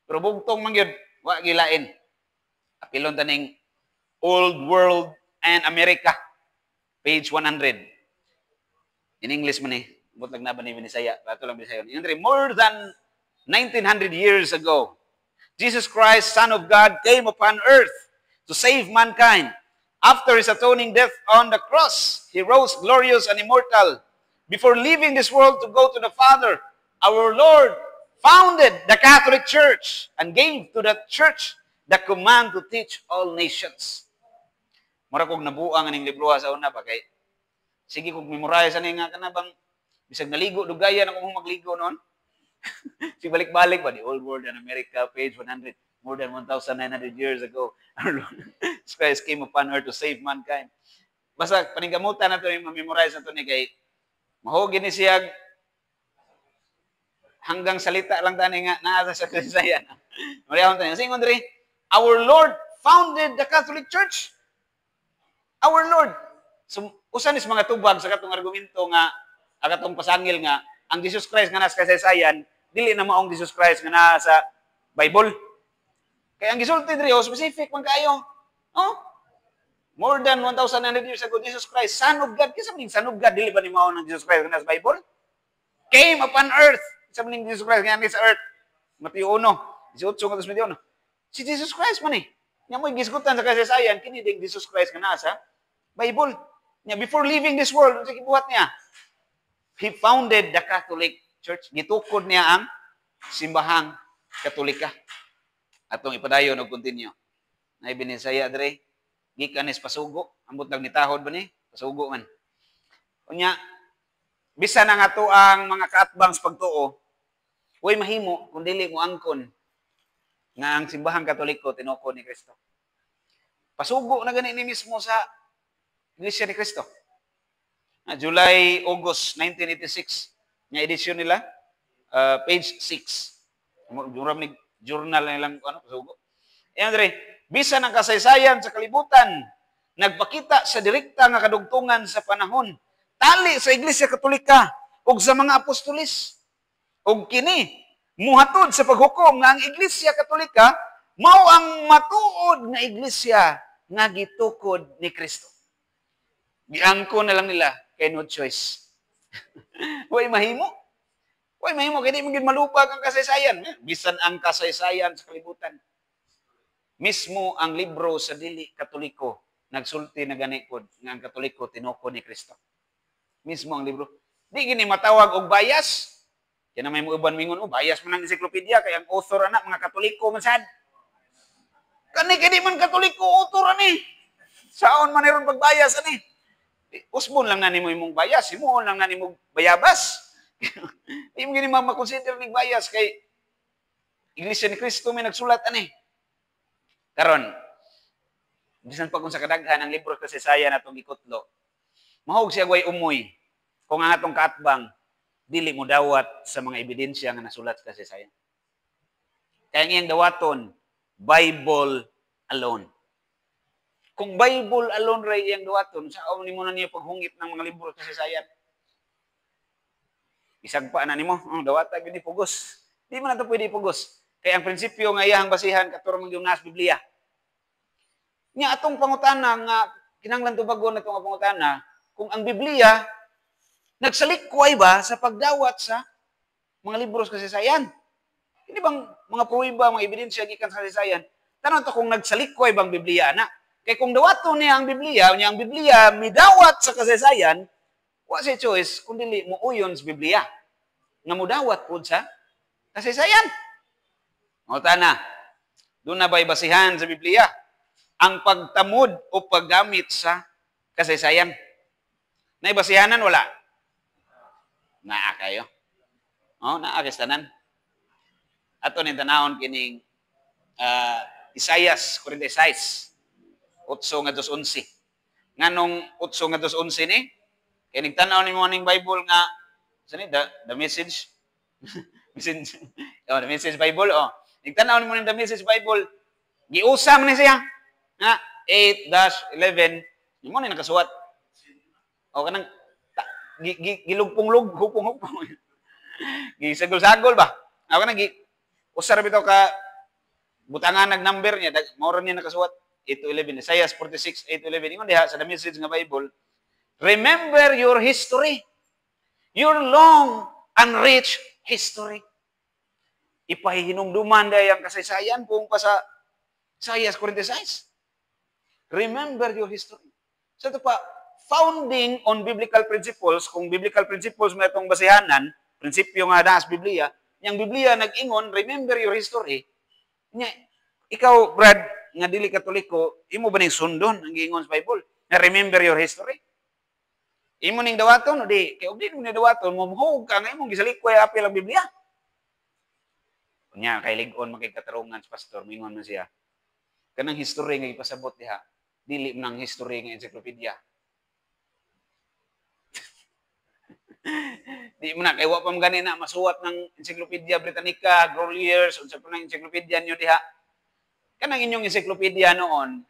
Pero bugtong man gyud wa gilain. Apilon ta ning Old World and America, page 100. In English man butag na ba ni Bisaya? Bato lang Bisaya. More than 1900 years ago, Jesus Christ, Son of God, came upon earth to save mankind. After his atoning death on the cross, he rose glorious and immortal. Before leaving this world to go to the Father, our Lord founded the Catholic Church and gave to that church the command to teach all nations. Mura kog nabuang aning libro sa una pa kay sige kog memorize ani nga kanabang bisag naligo dugayan ako magligo noon. Si balik-balik ba, the Old World and America, page 100, more than 1,900 years ago, our Lord Christ came upon earth to save mankind. Basta, paninggamutan na ito yung memorize na ito ni kay, mahugin ni siya, hanggang salita lang tani nga, naasa sa kasaysayan. Mariyahon tayo. Singon diri, our Lord founded the Catholic Church. Our Lord. So, usan is mga tubag sa katong argumento nga, katong pasangil nga, ang Jesus Christ nga nasa kasaysayan, dili na maong Jesus Christ nga nasa Bible. Kaya ang gisulti diri specific man kayo. Oh? More than 1,900 years ago, Jesus Christ, Son of God. Kisa maning Son of God, dili ba ni maong ng Jesus Christ nga nasa Bible? Came upon earth. Kisa maning Jesus Christ nga nasa earth. Mateo 1, 18, 21. Si Jesus Christ man Nga mo'y gisgutan sa kasaysayan, kini ding Jesus Christ nga nasa Bible. Nya before leaving this world, sa gibuhat niya, he founded the Catholic Church. Gitukod niya ang simbahang Katolika. Atong ipadayon og continue. Nay binisaya dre, gikan is pasugo, ambot lang nitahod ba ni? Pasugo man. Unya, bisan ang ato ang mga kaatbang sa pagtuo, way mahimo kung dili mo angkon nga ang simbahang Katoliko tinuko ni Kristo. Pasugo na gani ni mismo sa Iglesia ni Kristo. July, August 1986, nga edisyon nila, page 6. Muram ni journal nilang pasugo. Andre, bisan ang kasaysayan sa kalibutan, nagpakita sa direkta nga kadugtungan sa panahon, tali sa Iglesia Katolika ug sa mga apostolis. Ug kini muhatod sa paghukom nga ang Iglesia Katolika mao ang matuod nga iglesia nga gitukod ni Kristo. Giangko na lang nila kay no choice. Way mahimo. Way mahimo kay di mo gid malupag ang kasaysayan. Bisan ang kasaysayan sa kalibutan. Mismo ang libro sa dili Katoliko nagsulti na ganikod nga ang Katoliko tinuko ni Kristo. Mismo ang libro. Di gini matawag og bias. Kaya na may muuban mingon, bias man ang encyclopedia kay ang author anak mga Katoliko man sad. Kani kay di man Katoliko author ani. Saon man iron pagbayas ani. Usbon lang na nimo imong bias, imo lang na nimo bayabas. Di mo gini ma-consider ning bias kay Iglesia ni Kristo may nagsulat ani. Karon, bisan pa kung sa kadaghan ang libro kasaysayan atong ikutlo, mahog siya way umoy kung ang atong kaatbang dili mo dawat sa mga ebidensya nga nasulat sa kasaysayan. Kaya ngayong dawaton, Bible alone. Kung Bible alone ray iyang dawaton, saan nimo na niya paghungit ng mga libro sa kasaysayan? Isagpa na nimo, dawata gid pugos. Di man nato pwede pugos. Kaya ang prinsipyo nga iyang basihan katurong yung nas Biblia. Nya atong pangutana nga kinahanglan tubagon natong pangutana, kung ang Biblia nagsalikway ba sa pagdawat sa mga libro sa kasaysayan? Hindi bang mga pruweba, mga ebidensya gikan sa kasaysayan? Tanong to kung nagsalikway bang Biblia na? Kay kung dawaton niya ang Biblia midawat sa kasaysayan, wa siya choice kung dili mo uyon sa Biblia nga mudawat pud sa kasaysayan. O tana, doon na ba'y basihan sa Biblia ang pagtamod o paggamit sa kasaysayan? Naibasihanan wala? Naa kayo. Naa kastanan. Ato ni tanahon kining Isaias 46, 8-11. Nganong 8-11 ni? Kaya nagtanaw ni mo ning Bible nga, saan the message? The message Bible, Nagtanaw ni mo ning the message Bible, giusam ni siya. 8-11, yung mo ni nakasuwat. O kanang, gilugpong-lug, hupong-hupong. Gisagol-sagol ba? Ako na, usar bitaw ka, butangan nag-number niya, maura niya nakasuwat, 8-11, Isaiah 46, 8-11. Ingon diha sa the message nga Bible, remember your history, your long and rich history. Ipahihinumduman dahil ang kasaysayan kung pa sa Isaiah 46. Remember your history. So ito pa, founding on biblical principles, kung biblical principles may itong basihanan, prinsipyo nga na sa Biblia, yung Biblia nag-ingon, remember your history. Ikaw, Brad, nga dili Katoliko, imo ba ning sundon ang giingon sa Bible? Na remember your history? Imo ning dawaton, o di, kaya di mo ning dawaton, mumuhog ka nga imong gisalikwa apil ang Biblia. Kunya, kay ligon makikatarungan sa pastor, mingon man siya, kanang history nga ipasabot diha, dili man ang history nga encyclopedia. Di mo na, kaya wa pa ganina, masuwat ng Encyclopedia Britannica, Groliers, unsa pa ng encyclopedia nyo diha. Kanang inyong encyclopedia noon,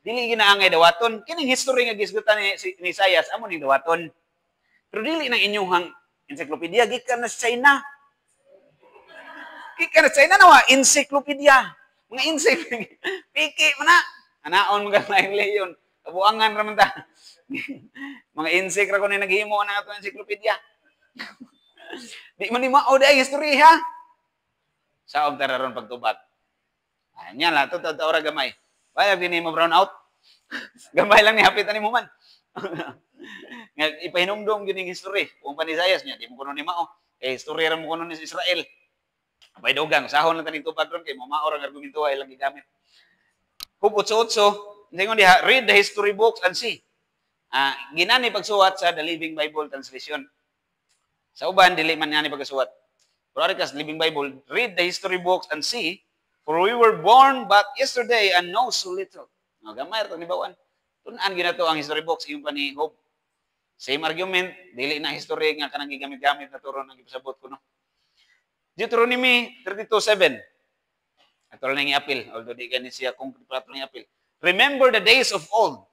dili ginaangay dawaton. Kining history nga gisgutan ni Isaias, amo ning dawaton. Pero dili nang inyong encyclopedia, gikan na sa China. Gikan na sa China nawa, encyclopedia. Mga encyclopedia. Piki mo na. Anaon mga laing leyon. Kabuangan raman ta. Mga insect ra ko na naghimo na ato encyclopedia. Di man ni mao day history ha. Saom tararon pagtubag. Anya la to ora gamay. Bayag din mo brown out. Gamay lang ni hapit ani mo man. Nga ipahinumdum gining history kung panisayas niya di mo kuno ni mao. History ra mo kuno ni Israel. Apay dogang sahon lang taning tubag ron kay mao ra argumento ay lang gigamit. Hubot-otso, ingon diha, read the history books and see Ginani pagsuwat sa The Living Bible Translation. Sa uban, dili man nga ni pagsuwat. Pero arikas, Living Bible, read the history books and see, for we were born but yesterday and know so little. Gamay ito ni Bawan. Tunan ginato ang history books, yung pa ni Hope. Same argument, dili na history nga kanang gigamit-gamit na turon ang ipasabot ko, no? Deuteronomy 32:7. Ato lang yung apil, although di ganit siya kung prato ng apil. Remember the days of old.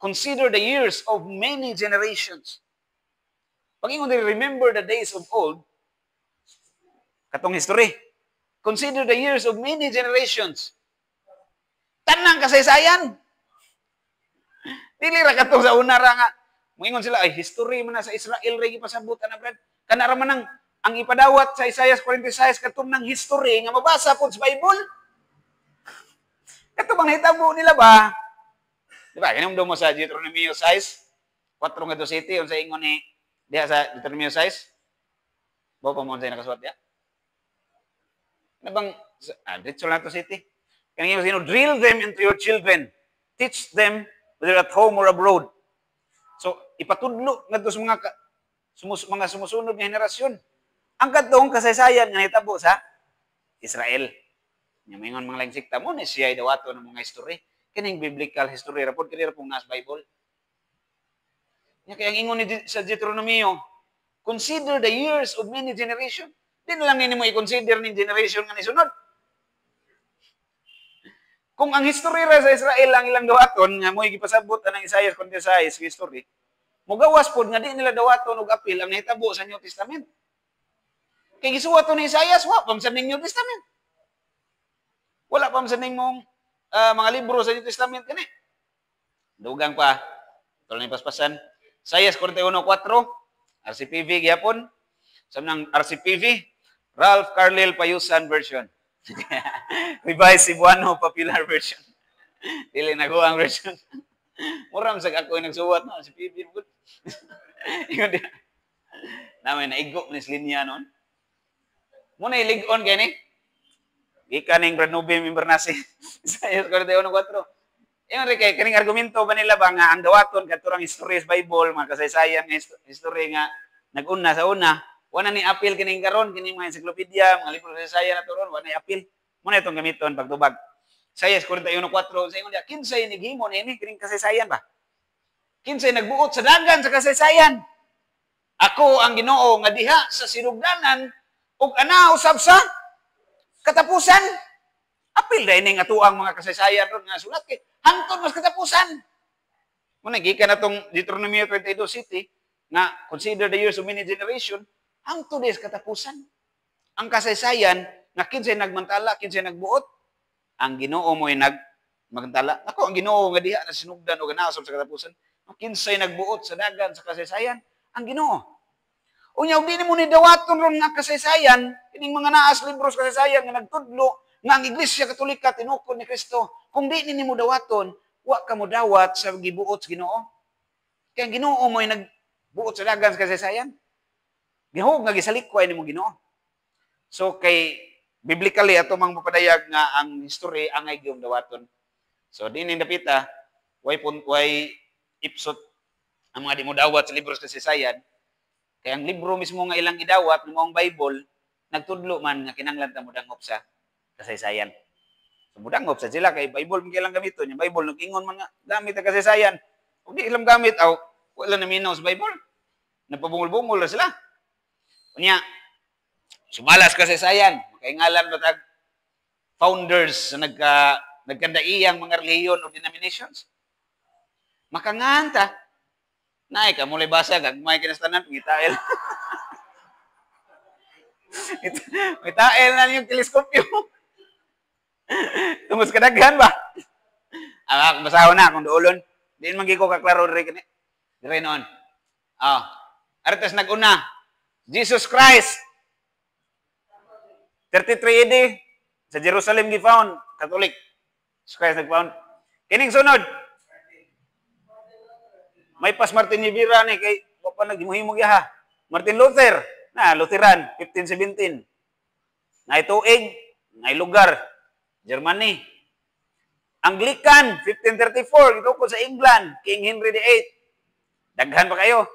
Consider the years of many generations. Pag ingon din, remember the days of old, katong history. Consider the years of many generations. Tanang kasaysayan. Dili ra katong sa una ra nga. Moingon sila, ay, history man na sa Israel, regi pasabot, brad. Kanara man ang ipadawat sa Isaiah 46, katong ng history, nga mabasa po sa Bible. Katong bang hitabo nila ba? Diba, kinumdo mo sa Deuteronomy 6, 4 nga to city, yung sa ingon ni, diha sa Deuteronomy 6, bawa pa mo sa'yo nakasulat diya. Ano bang, dito lang to city. Kanina sino, drill them into your children. Teach them whether at home or abroad. So, ipatudlo nga to sa mga sumusunod ng henerasyon. Ang katong kasaysayan nga hitabo sa Israel. Yung mga lang sikta mo, siya ay dawato ng mga history. Kining biblical history rapod, kanina pong nas Bible. Kaya ang ingon sa Deuteronomy, consider the years of many generations. Di na lang nini mo i-consider ng generation nga nisunod. Kung ang history ra sa Israel ang ilang dawaton, nga mo igipasabot ng Isaiah 46 history, mugawas pod nga di nila dawaton og apil ang nahitabo sa New Testament. Kay gisuwat ni Isaiah, wa pam sa New Testament. Wala pam sa mong mga libro sa New Testament kani. Dugang pa. Tuloy ni paspasan. Isaiah 41:4, RCPV gyapon. Sa nang RCPV, Ralph Carlile Payusan version. Revised Cebuano popular version. Dili na ko ang version. Muram sa ako nagsuwat no si PV good. Ingon dia. Namin naigo ni linya noon. Muna ilig-on kay ni. Gikan ning Granubi member nasi. Isaiah 41:4. Yung kay kining argumento ba nila ba nga ang dawaton katurang history sa Bible, mga kasaysayan nga history nga nag-una sa una, wala ni apil kining karon kining mga encyclopedia, mga libro sa kasaysayan na turon, wala ni apil. Muna itong gamiton pagtubag. Isaiah 41:4 sa ingon dia, kinsay nighimon ini kining kasaysayan ba? Kinsay nagbuot sa dagan sa kasaysayan? Ako ang Ginoo nga diha sa sinugdanan ug ana usab sa katapusan. Apil dahil nga tuang mga kasaysayan ron nga sulat kay hangtod mas katapusan. Muna gikan natong Deuteronomy 22 city nga consider the years of many generation hangtod is katapusan. Ang kasaysayan nga kinsay nagmantala, kinsay nagbuot, ang Ginoo mo'y nagmantala. Ako ang Ginoo nga diha na sinugdan o ganasom sa katapusan. Ang kinsay nagbuot sa dagan sa kasaysayan, ang Ginoo. Unya ug dinhi mo ni dawaton ron nga kasaysayan, kining mga naas libro sa kasaysayan nga nagtudlo nga ang Iglesia Katolika tinukod ni Kristo. Kung di nimo dawaton, wa ka mo dawat sa gibuot sa Ginoo. Kaya ang Ginoo mo'y nagbuot sa dagan sa kasaysayan. Gihug nga gisalikway nimo Ginoo. So kay biblically ato mang mapadayag nga ang history angay gyud dawaton. So dinhi dapita way ipsot ang mga di mo dawat sa libro sa kasaysayan. Kaya ang libro mismo nga ilang idawat ng mga Bible nagtudlo man nga kinahanglan ta mo dangop sa kasaysayan. So mudangop sa sila kay Bible mo kailang gamiton, yung Bible nag-ingon man nga gamit ang kasaysayan. Kung di ilang gamit wala na minaw sa Bible. Nagpabungol-bungol na sila. Kunya sumalas kasaysayan, makaingalan ba tag founders na nagkandaiyang mga reliyon o denominations. Makanganta. Nay ka mulay basa gagmay kinastanan ngitael. Ngitael na yung teleskopyo. Tumus kadaghan ba? Ang basahon na kung duolon. Diin man giko kaklaro diri kini. Diri noon. Artes naguna. Jesus Christ. 33 AD sa Jerusalem gi-found, Catholic. Jesus Christ nag-found. Kining sunod. May pas Martin Rivera ni kay wa pa naghimuhimog ha. Martin Luther, Lutheran 1517. Nay tuig, nay lugar, Germany. Anglican 1534 gitukod sa England, King Henry VIII. Daghan pa kayo.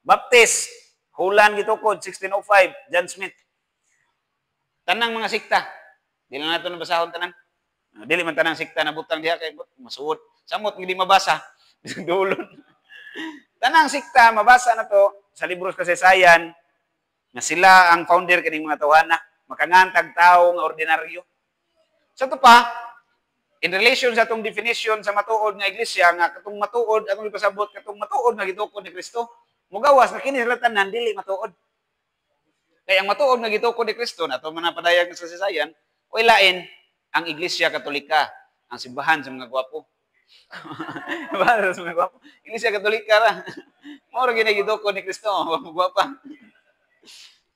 Baptist, Hulan gitukod 1605, John Smith. Tanang mga sikta. Dili na nato nabasahon tanan. Dili man tanang sikta na butang diha kay masuod. Samot hindi mabasa. Bisag dulon. Tanang sikta mabasa na to sa libro sa kasaysayan nga sila ang founder kining mga tawhana, makangantag tao nga ordinaryo. Sa to pa, in relation sa atong definition sa matuod nga iglesia nga katong matuod atong ipasabot katong matuod nga gitukod ni Kristo, mugawas na kini sila tanan dili matuod. Kaya ang matuod nga gitukod ni Kristo nato man napadayag sa kasaysayan, o lain ang Iglesia Katolika, ang simbahan sa mga gwapo. Simbahan sa mga gwapo. Iglesia Katolika ra. Mao ra gini gitukod ni Kristo, gwapa.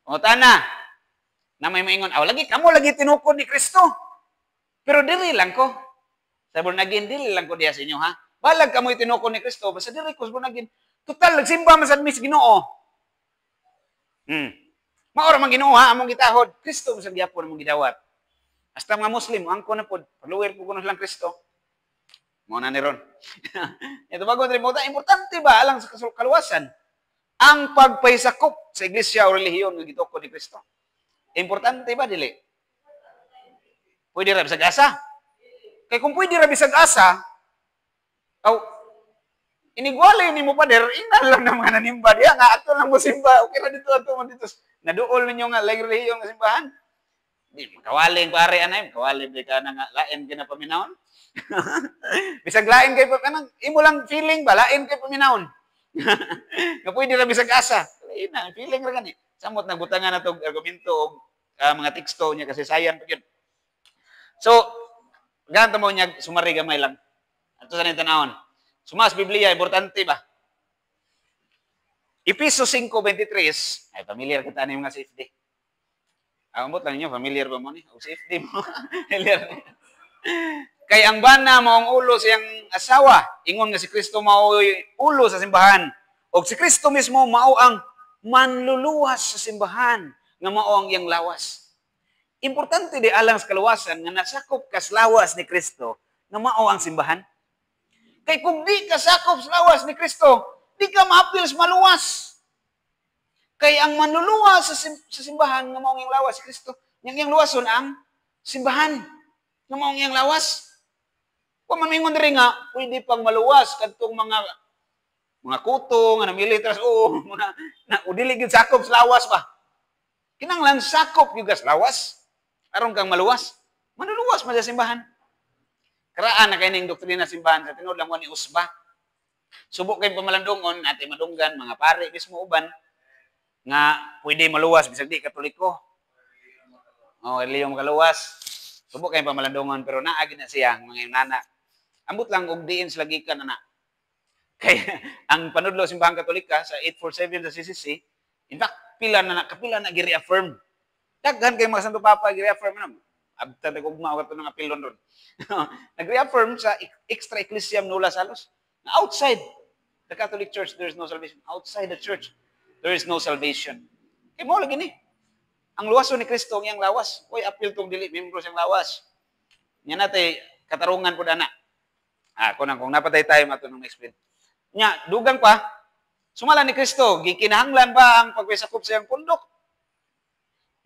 O tana, na may maingon, lagi kamo lagi tinukod ni Kristo. Pero dili lang ko. Sa born-again, dili lang ko diya sa inyo, ha? Balag kamo itinukod ni Kristo, basta dili ko sa born-again. Total, nagsimba man sa mis Ginoo. Maura man Ginoo, ha? Among gitahod. Kristo man sa gyapon among gidawat. Hasta mga Muslim, ang ko na po, paluwer po ko na lang Kristo. Muna ni Ron. Ito bago rin mo, importante ba alang sa kaluwasan? Ang pagpaisakop sa iglesia o relihiyon ng gitukod ni Kristo. Importante ba, dili? Pwede ra bisag asa. Kaya kung pwede ra bisag asa, inigwalay ni mo pader, inan lang ng mga nanimba diya nga ato lang mo simba. Okay ra dito ato mo dito. Naduol ninyo nga lagi relihiyon nga simbahan. Di makawaling pare anay, makawaling di ka na nga lain ka na paminahon. Bisag lain kay kanang imo lang feeling ba lain kay paminahon. Nga pwede ra bisag asa. Ina, feeling ra gani. Samot nagbutangan na tog argumento og mga teksto niya kasi sayan pa gyud. So, ganto mo niya sumari gamay lang. Ato sa tanawon. Sumas Biblia importante ba? Efesos 5:23, ay familiar kita ni mga safety. Ambot lang niyo, familiar ba mo ni? O safety mo. Familiar. Kay ang bana maong ulo siyang asawa, ingon nga si Kristo mao ulo sa simbahan. O si Kristo mismo mao ang manluluwas sa simbahan nga mao ang iyang lawas. Importante di alang sa kaluwasan nga nasakop kas lawas ni Kristo nga mao ang simbahan. Kay kung di ka sakop sa lawas ni Kristo, di ka maapil sa maluwas. Kay ang manluluwas sa simbahan nga mao ang iyang lawas si Kristo, yang luwason ang simbahan nga mao ang iyang lawas. Kung man mingon diri nga pwede pang maluwas kadtong mga kuto nga namilitras mga udili gid sakop sa lawas ba. Kinanglan sakop gyud sa lawas aron kang maluwas. Manluluwas man sa simbahan. Karaan na kay ning doktrina sa simbahan sa tinud lang mo ni usba. Subok kay pamalandungon ate madunggan mga pare mismo uban nga pwede maluwas bisag di Katoliko. Reliyong kaluwas. Subok kay pamalandungon pero naa gid na siya mga nana. Ambot lang og diin sila gikan ana. Kay ang panudlo simbahan Katolika sa 847 sa CCC, in fact kapila na gi-reaffirm. Daghan kay mga Santo Papa gi-reaffirm na. Abta na gugma ko ng apilon ron. Nag-reaffirm sa extra ecclesiam nulla salus. Outside the Catholic Church, there is no salvation. Outside the church, there is no salvation. Kaya mo lagi ni. Ang luwaso ni Kristo ang iyang lawas. Uy, apil tong dili, membro siyang lawas. Yan natin, katarungan po dana. Kung napatay tayo, matunong explain. Nya, dugang pa, sumala ni Kristo, gikinahanglan ba ang pagpesakop sa iyang pundok?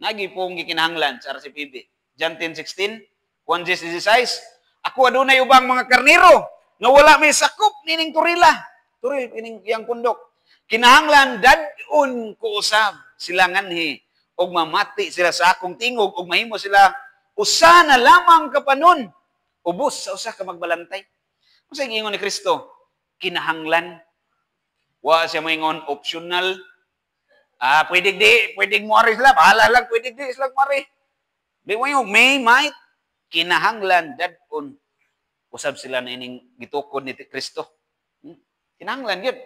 Nagi pong gikinahanglan sa RCPB. John 10:16, Juan 10:16, ako adunay ubang mga karniro, nga wala may sakop nining turila. Turil, ining iyang pundok. Kinahanglan, dadun ko usab sila nganhi, og mamati sila sa akong tingog, og mahimo sila usa na lamang kapanon, ubos sa usa ka magbalantay. Kung sa ingon ni Kristo, kinahanglan. Wa siya moingon optional. Pwede mo ari sila, bahala lang, pwede di sila mari. Di mo yung might, kinahanglan, dadun, usab sila na ining gitukod ni Kristo. Kinahanglan yun.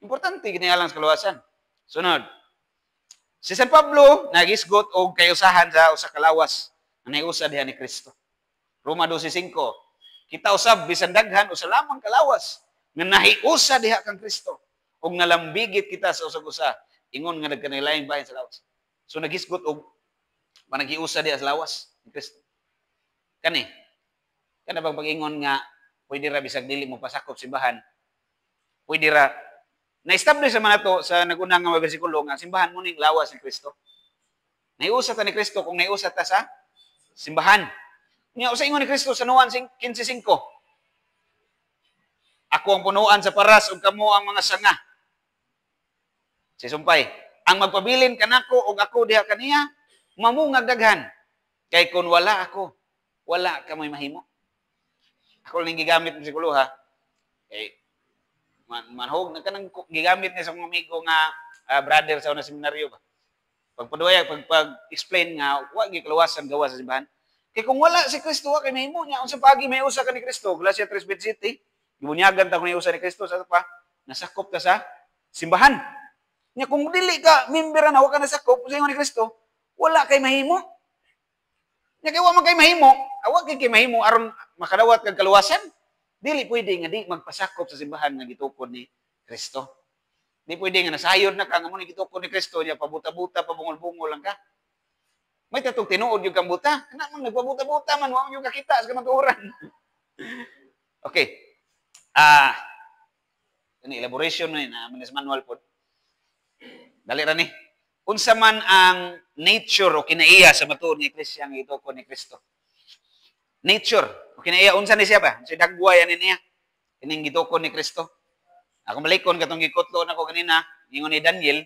Importante, ginayalang sa kaluwasan. Sunod. Si San Pablo, nag-isgot o kayusahan sa usa kalawas na naiusa diha ni Kristo. Roma 12:5. Kita usab, bisan daghan, usa lamang kalawas nga nahiusa diha kang Kristo. O nalambigit kita sa usag-usa. Ingon nga nagkanaylaing bahin sa lawas. So nag-isgot og panag-iusa diha sa lawas ni Kristo. Kani bang pag-ingon nga pwede ra bisag dili mo pasakop simbahan, pwede ra Na-establish naman nato sa nagunang nga bersikulo nga simbahan mo ning lawas ni Kristo. Naiusa ta ni Kristo kung naiusa ta sa simbahan. Nya usa ingon ni Kristo sa Juan 15:5. Ako ang punuan sa paras ug kamo ang mga sanga. Si sumpay, ang magpabilin kanako ug ako diha kaniya, mamungag daghan. Kay kun wala ako, wala ka may mahimo. Ako lang gigamit ni sikulo ha. Kay manhog na kanang gigamit ni sa mga amigo nga brother sa una seminaryo ba. Pagpaduay pag-explain nga wa gi kalawasan gawa sa simbahan. Kay kung wala si Kristo wa kay mahimo niya unsa pagi may usa ka ni Kristo, Galatia 3:27, gibunyagan ta kung may usa ni Kristo sa pa, nasakop ta sa simbahan. Nya kung dili ka member na wa ka nasakop sa ingon ni Kristo, wala kay mahimo. Nya kay wa man kay mahimo, wa kay mahimo aron makadawat kag kaluwasan. Dili pwede nga di magpasakop sa simbahan nga gitukod ni Kristo. Di pwede nga nasayod na ka nga mo ni gitukod ni Kristo niya pabuta-buta, pabungol-bungol lang ka. May tatong tinuod yung kang buta. Kana man nagpabuta-buta man, wa yung kakita sa kamatuoran. Okay. Ini elaboration na manis manual po. Dali ra ni. Unsa man ang nature o kinaiya sa matuod ni Iglesia nga gitukod ni Kristo. Nature o kinaiya unsa ni siya ba? Si dagway ani niya. Kining gitukod ni Kristo. Ako malikon katong gikutlo nako kanina, ingon ni Daniel,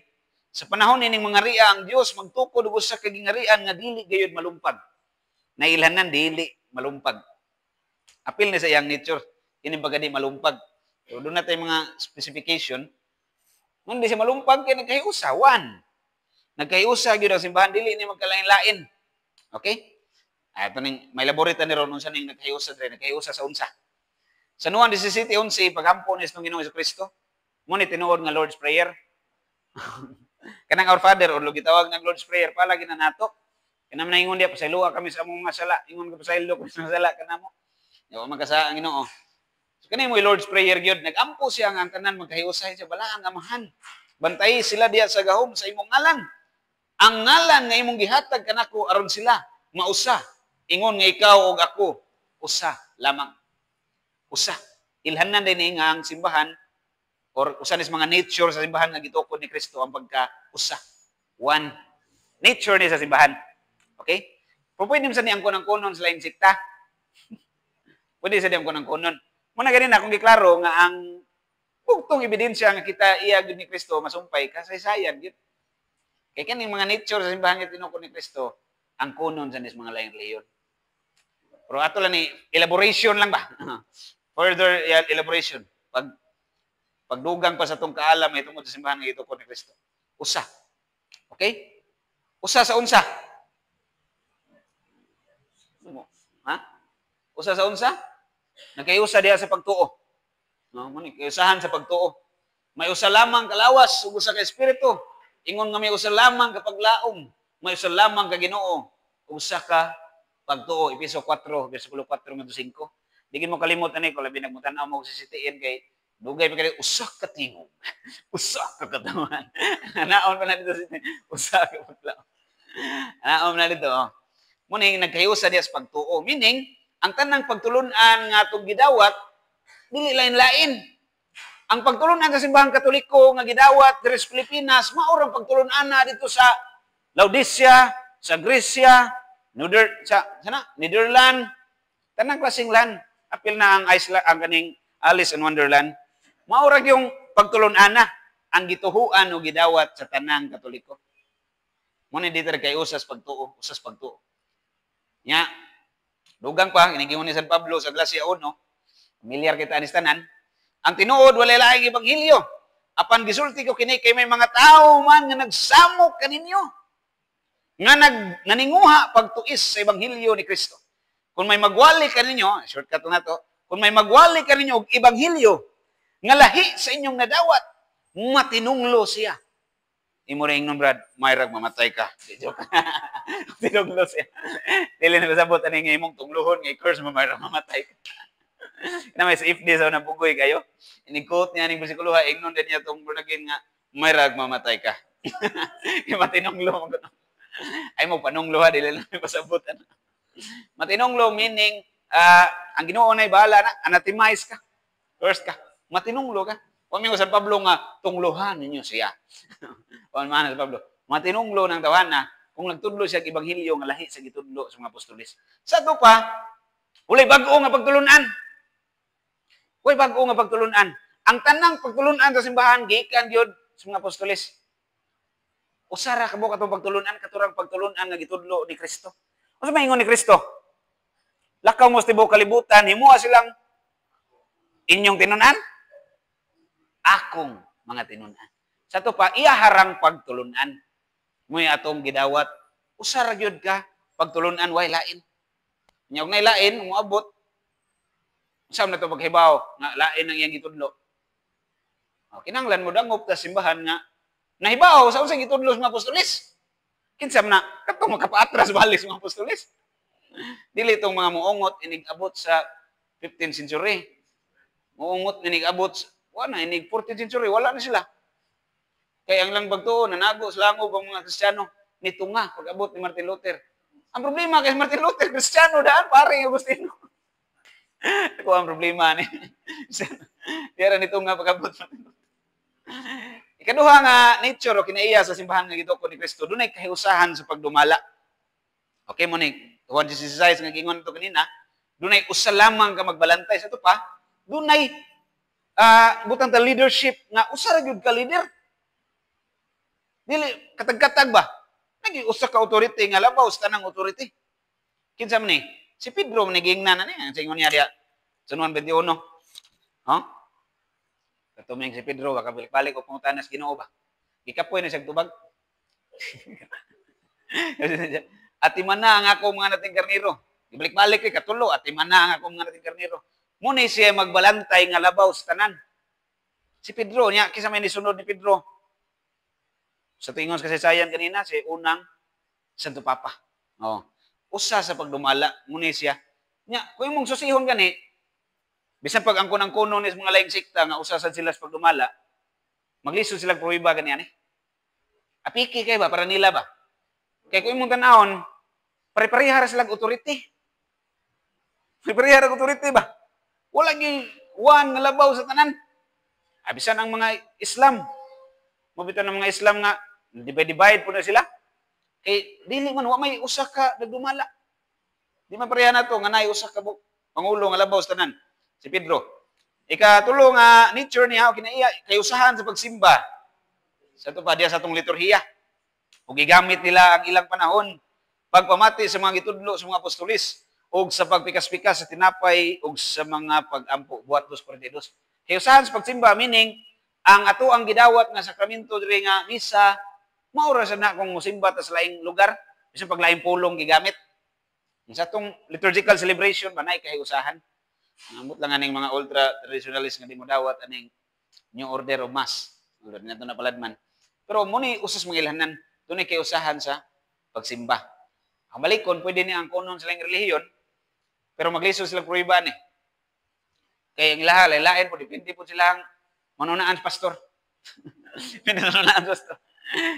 sa panahon ining mga ria ang Dios magtukod og usa ka gingarian nga dili gayud malumpag. Nailhanan dili malumpag. Apil ni sa iyang nature, kini baga di malumpag. So doon natay mga specification. Ngun di siya malumpag kay nagkahiusa, one. Nagkahiusa gyud ang simbahan dili ni magkalain-lain. Okay? Ito ning may laboratory ni ron unsa ning nagkahiusa dire, nagkahiusa sa unsa. Sa Juan 17:11 paghampo ni Ginoong Jesucristo, mo ni tinuod nga Lord's Prayer. Kanang Our Father o gitawag ng Lord's Prayer pala gina nato. Kanang naingon dia pasayloa kami sa among mga sala, ingon ka pasaylo kami sa sala kanamo. Yo magkasa ang Ginoo. So kanay mo Lord's Prayer gyud, nagampo siya nga ang tanan magkahiusay sa balaang amahan. Bantay sila diya sa gahom sa imong ngalan. Ang ngalan nga imong gihatag kanako aron sila mausa. Ingon nga ikaw ug ako usa lamang. Usa. Ilhanan din nga ang simbahan or usa nis mga nature sa simbahan nga gitukod ni Kristo ang pagka-usa. One. Nature ni sa simbahan. Okay? Pwede sa niyang kunang-kunon sa lain sikta. Pwede sa niyang kunang-kunon. Muna ganin akong giklaro nga ang bugtong ebidensya nga kita iya gid ni Kristo masumpay kasaysayan gid. Kay kaning mga nature sa simbahan nga tinukod ni Kristo ang kunon sa nis mga lain reliyon. Pero ato lang ni elaboration lang ba? Further elaboration. Pagdugang pa sa tong kaalam ay tungod sa simbahan nga gitukod ni Kristo. Usa. Okay? Usa sa unsa? Ha? Usa sa unsa? Nagkayusa diha sa pagtuo. No, mo ni kayusahan sa pagtuo. May usa lamang kalawas ug usa ka espiritu. Ingon nga may usa lamang ka paglaom, may usa lamang ka Ginoo, usa ka pagtuo. Episo 4 bersikulo 4:5. Digin mo kalimot ani ko labi nagmutan-aw mo sa sitiin kay dugay pa kay usa ka tingog. Usa ka katawan. Naon pa na dito usa ka paglaom. Naon na dito. Mo ning nagkayusa diha sa pagtuo. Meaning ang tanang pagtulun-an nga atong gidawat dili lain-lain. Ang pagtulun-an sa simbahang Katoliko nga gidawat diri sa Pilipinas mao ra pagtulun-an na dito sa Laodicea, sa Grecia, Netherlands, tanang klaseng land. Apil na ang Iceland, ang kaning Alice in Wonderland. Mao ra yung pagtulun-an na ang gituhuan o gidawat sa tanang Katoliko. Mo ni dito kay usas pagtuo, usas pagtuo. Nya dugang pa inigingon ni San Pablo sa Galatia 1, familiar kita anis tanan. Ang tinuod walay laing ebanghelyo. Apan gisulti ko kini kay may mga tao man nga nagsamok kaninyo. Nga naninguha pagtuis sa ebanghelyo ni Kristo. Kung may magwali kaninyo, shortcut na to, kung may magwali kaninyo og ebanghelyo nga lahi sa inyong nadawat, matinunglo siya. Imo ring nun, Brad, mayrag mamatay ka. Tinunglo siya. Dili na sabot ani nga imong tunglohon nga curse mo mayrag mamatay ka. Na may if di sa nabugoy kayo. Ini-quote niya ning bersikulo ha ingnon din niya tong nagin nga mayrag mamatay ka. Kay matinunglo mo ko. Ay mo panunglo ha dili na pasabot ano. Matinunglo meaning ang Ginoo nay bahala na anatimize ka. Curse ka. Matinunglo ka. Wa mi San Pablo nga tunglohan ninyo siya. O man sa Pablo, matinunglo ng tawana kung nagtudlo siya og ebanghelyo nga lahi sa gitudlo sa mga apostoles. Sa to pa, walay bag-o nga pagtulunan. Walay bag-o nga pagtulunan. Ang tanang pagtulunan sa simbahan gikan gyud sa mga apostoles. Usara kamo katong pagtulunan katurang pagtulunan nga gitudlo ni Kristo. Unsa maingon ni Kristo? Lakaw mo sa tibuok kalibutan, himuha silang inyong tinunan, akong mga tinunan. Sa to pa, iyaharang pagtulunan. Mo'y atong gidawat, usara gyud ka, pagtulunan, way lain. Nyog na lain, umuabot. Saan na to paghibaw, nga lain ang iyang gitudlo. Kinanglan mo dangop ta simbahan nga, nahibaw, sa unsang gitudlo sa mga apostoles. Kinsam na, katong makapaatras balik sa mga apostoles. Dili itong mga muungot, inig-abot sa 15th century. Muungot, inig-abot, wala, inig 14th century, wala na sila. Kaya ang lang bagto, nanago sa langob ang mga Kristiyano, nito nga, pag-abot ni Martin Luther. Ang problema kay Martin Luther, Kristiyano daan, paring Agustino. Ito ang problema ni. Tiyara nito nga pag-abot Martin Luther. Ikaduha nga nature o kinaiya sa simbahan nga gituko ni Kristo, dunay kahiusahan sa pagdumala. Okay mo ni Juan 16 nga gingon to kanina, dunay usa lamang ka magbalantay sa to pa, dunay butang ta leadership nga usa ra gyud ka leader. Dili katag-katag ba? Nagi usa ka authority nga labaw sa tanang authority. Kinsa man ni? Si Pedro man gingnan na niya, sa ingon niya diha sa Juan 21. Katuming si Pedro baka balik-balik og pangutana sa Ginoo ba? Gikapoy na siya tubag. Atiman na ang ako mga nating karniro. Ibalik-balik kay katulo, atiman na ang ako mga nating karniro. Muna siya magbalantay nga labaw sa tanan. Si Pedro, niya, kisa may nisunod ni Pedro. Sa tingos kasaysayan kanina, si unang Santo Papa. Usa sa pagdumala, muna siya. Niya, kung mong susihon gani, bisan pag ang kunang-kuno ni mga laing sikta nga usa sa sila sa pagdumala, maglisod silang pruiba ganyan eh. Apiki kay ba, para nila ba? Kaya kung imong tanahon, pare-parehara silang authority. Pare-parehara authority ba? Wala gi one nga labaw sa tanan. Abisan ang mga Islam. Mabitan ng mga Islam nga divide po na sila. Kay dili man wa may usa ka nagdumala. Di man pareha na to nga nay usa ka pangulo nga labaw sa tanan. Si Pedro. Ikatulo nga nature niya o kinaiya kay usahan sa pagsimba. Sa to pa diya sa tong liturhiya. O gigamit nila ang ilang panahon pagpamati sa mga gitudlo sa mga apostolis o sa pagpikas-pikas sa tinapay o sa mga pag-ampo buhat 2:42. Kaya usahan sa pagsimba, meaning, ang ato ang gidawat nga sakramento diri nga misa, maura sa na kung musimba ta sa laing lugar, bisan pag laing pulong gigamit. Sa atong liturgical celebration, banay kay usahan. Ambot lang aning mga ultra-traditionalist nga di mo dawat aning New Order of Mass. Ulod na ito na paladman. Pero muni usas mga ilhanan, doon kay usahan sa pagsimba. Ang balikon, pwede niya ang kunon silang relihiyon, pero magliso silang pruiban eh. Kaya ang lain po, depende po silang manunaan pastor. Manunaan pastor.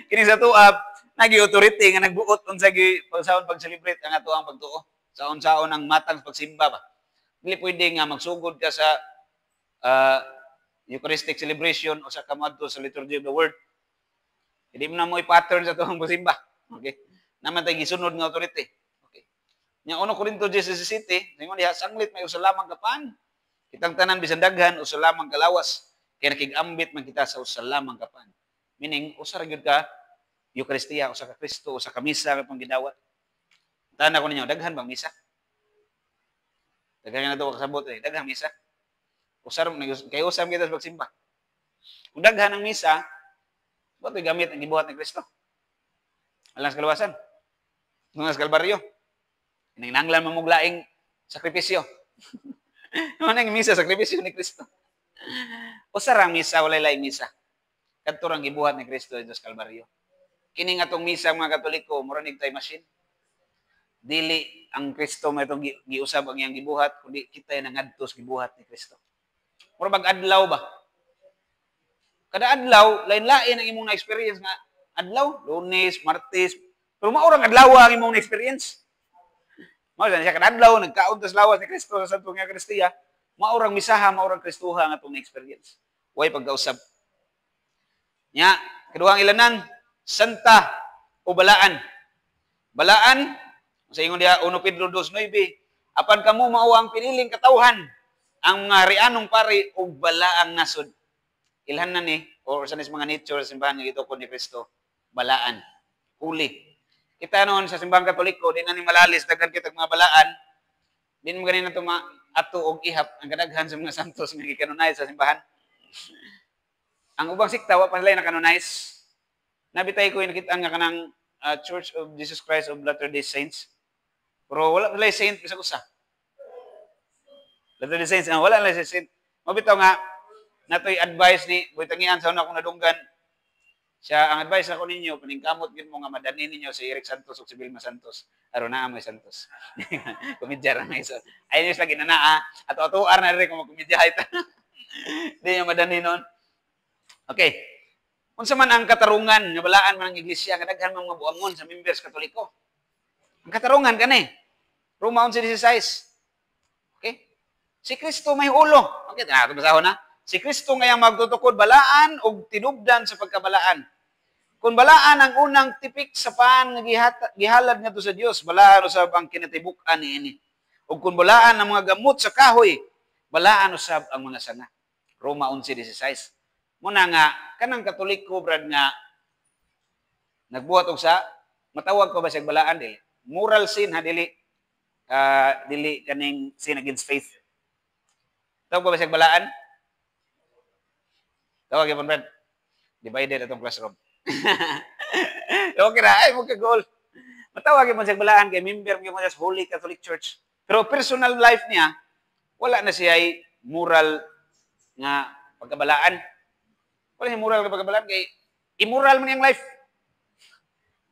Kini sa tuab, nagi-authority nga nagbuot unsa gi pag-celebrate ang ato ang pagtuo. Saon-saon ang matang pagsimba ba. Dili pwede nga magsugod ka sa Eucharistic celebration o sa kamadto sa Liturgy of the Word. Hindi mo na mo i-pattern sa tuwang pasimba. Okay? Naman tayo gisunod ng authority. Okay. Yang 1 Corinto 17, ngayon diha, sanglit may usalamang kapan. Kitang tanan bisan daghan, usalamang kalawas. Kaya nakig-ambit man kita sa usalamang kapan. Meaning, usar gyud ka, Eucharistia, usa ka Kristo, usa ka misa, kapang gidawat. Tanda ko ninyo, daghan bang misa? Daghan na ito kasabot, daghang misa. Usar, kaya usam kita sa pagsimba. Kung daghan ang misa, ba't gamit ang gibuhat ng Kristo? Alang sa kalawasan. Nung sa Kalbaryo. Hinanglan mamuglaing sakripisyo. Ano ang misa, sakripisyo ni Kristo? Usar ang misa, walay laing misa. Kadto ang gibuhat ni Kristo dito sa Kalbaryo. Kini nga tong misa mga Katoliko, muranig time machine. Dili ang Kristo may itong giusab ang iyang gibuhat, kundi kita yung nangadtos gibuhat ni Kristo. Mura bag-adlaw ba? Kada adlaw, lain-lain ang imong na-experience nga adlaw, Lunes, Martes, pero maurang adlaw ang imong na-experience. Mao siya kada adlaw nagkaon tas lawas ni Kristo sa Santong Eucharistia, maurang misaha, maurang Kristoha nga atong na-experience. Huwag pagkausap. Nya, kaduhang ilanan, santa o balaan. Balaan, sa ingon diha 1 Pedro 2:9, apan kamo mao ang piniling katawhan, ang mga rianong pari o balaang nasod. Ilhan na ni, or sa mga nature sa simbahan nga gitukod ni Kristo, balaan, huli. Kita noon sa simbahang Katoliko, di na ni malalis, daghan kitag mga balaan, di mo ganina ito ato og ihap, ang kadaghan sa mga santos nga gikanonize sa simbahan. Ang ubang sikta, wa pa sila na-canonize. Nabitay ko yung nakita nga kanang Church of Jesus Christ of Latter-day Saints. Pero wala sila saint, bisa ko sa. Latter-day Saints, wala sila saint. Mabitaw nga, natoy advice ni Boytangian sa una akong nadunggan. Siya, ang advice ako ninyo, paningkamot yun mo nga madani ninyo si Eric Santos o si Vilma Santos. Aron na may Santos. Komedya ra may so. Ayun yung lagi na ato-atuar na rin kung magkomedya ito. Hindi nyo madani nun. Okay. Unsa man ang katarungan nga balaan man ang iglesia nga daghan mga buangon sa members Katoliko. Ang katarungan kani. Roma 11:16. Okay? Si Kristo may ulo. Okay, ato basahon na. Si Kristo ngayang magtutukod balaan o tinubdan sa pagkabalaan. Kung balaan ang unang tipik sa paan nga gihalad ngadto sa Dios, balaan usab ang kinatibuk-an niini. Ug kung balaan ang mga gamot sa kahoy, balaan usab ang mga sanga. Roma 11:16. Muna nga kanang Katoliko brad nga nagbuhat og sa matawag pa ba siya balaan dili? Moral sin ha dili kaning sin against faith. Tawag pa ba siya balaan? Tawag yun, Brad. Divided atong classroom. Okay na, ay, magka-goal. Matawag yun siya balaan kay member yun sa Holy Catholic Church. Pero personal life niya, wala na siya ay moral nga pagkabalaan. Wala siya moral nga pagkabalaan kay immoral man yung life.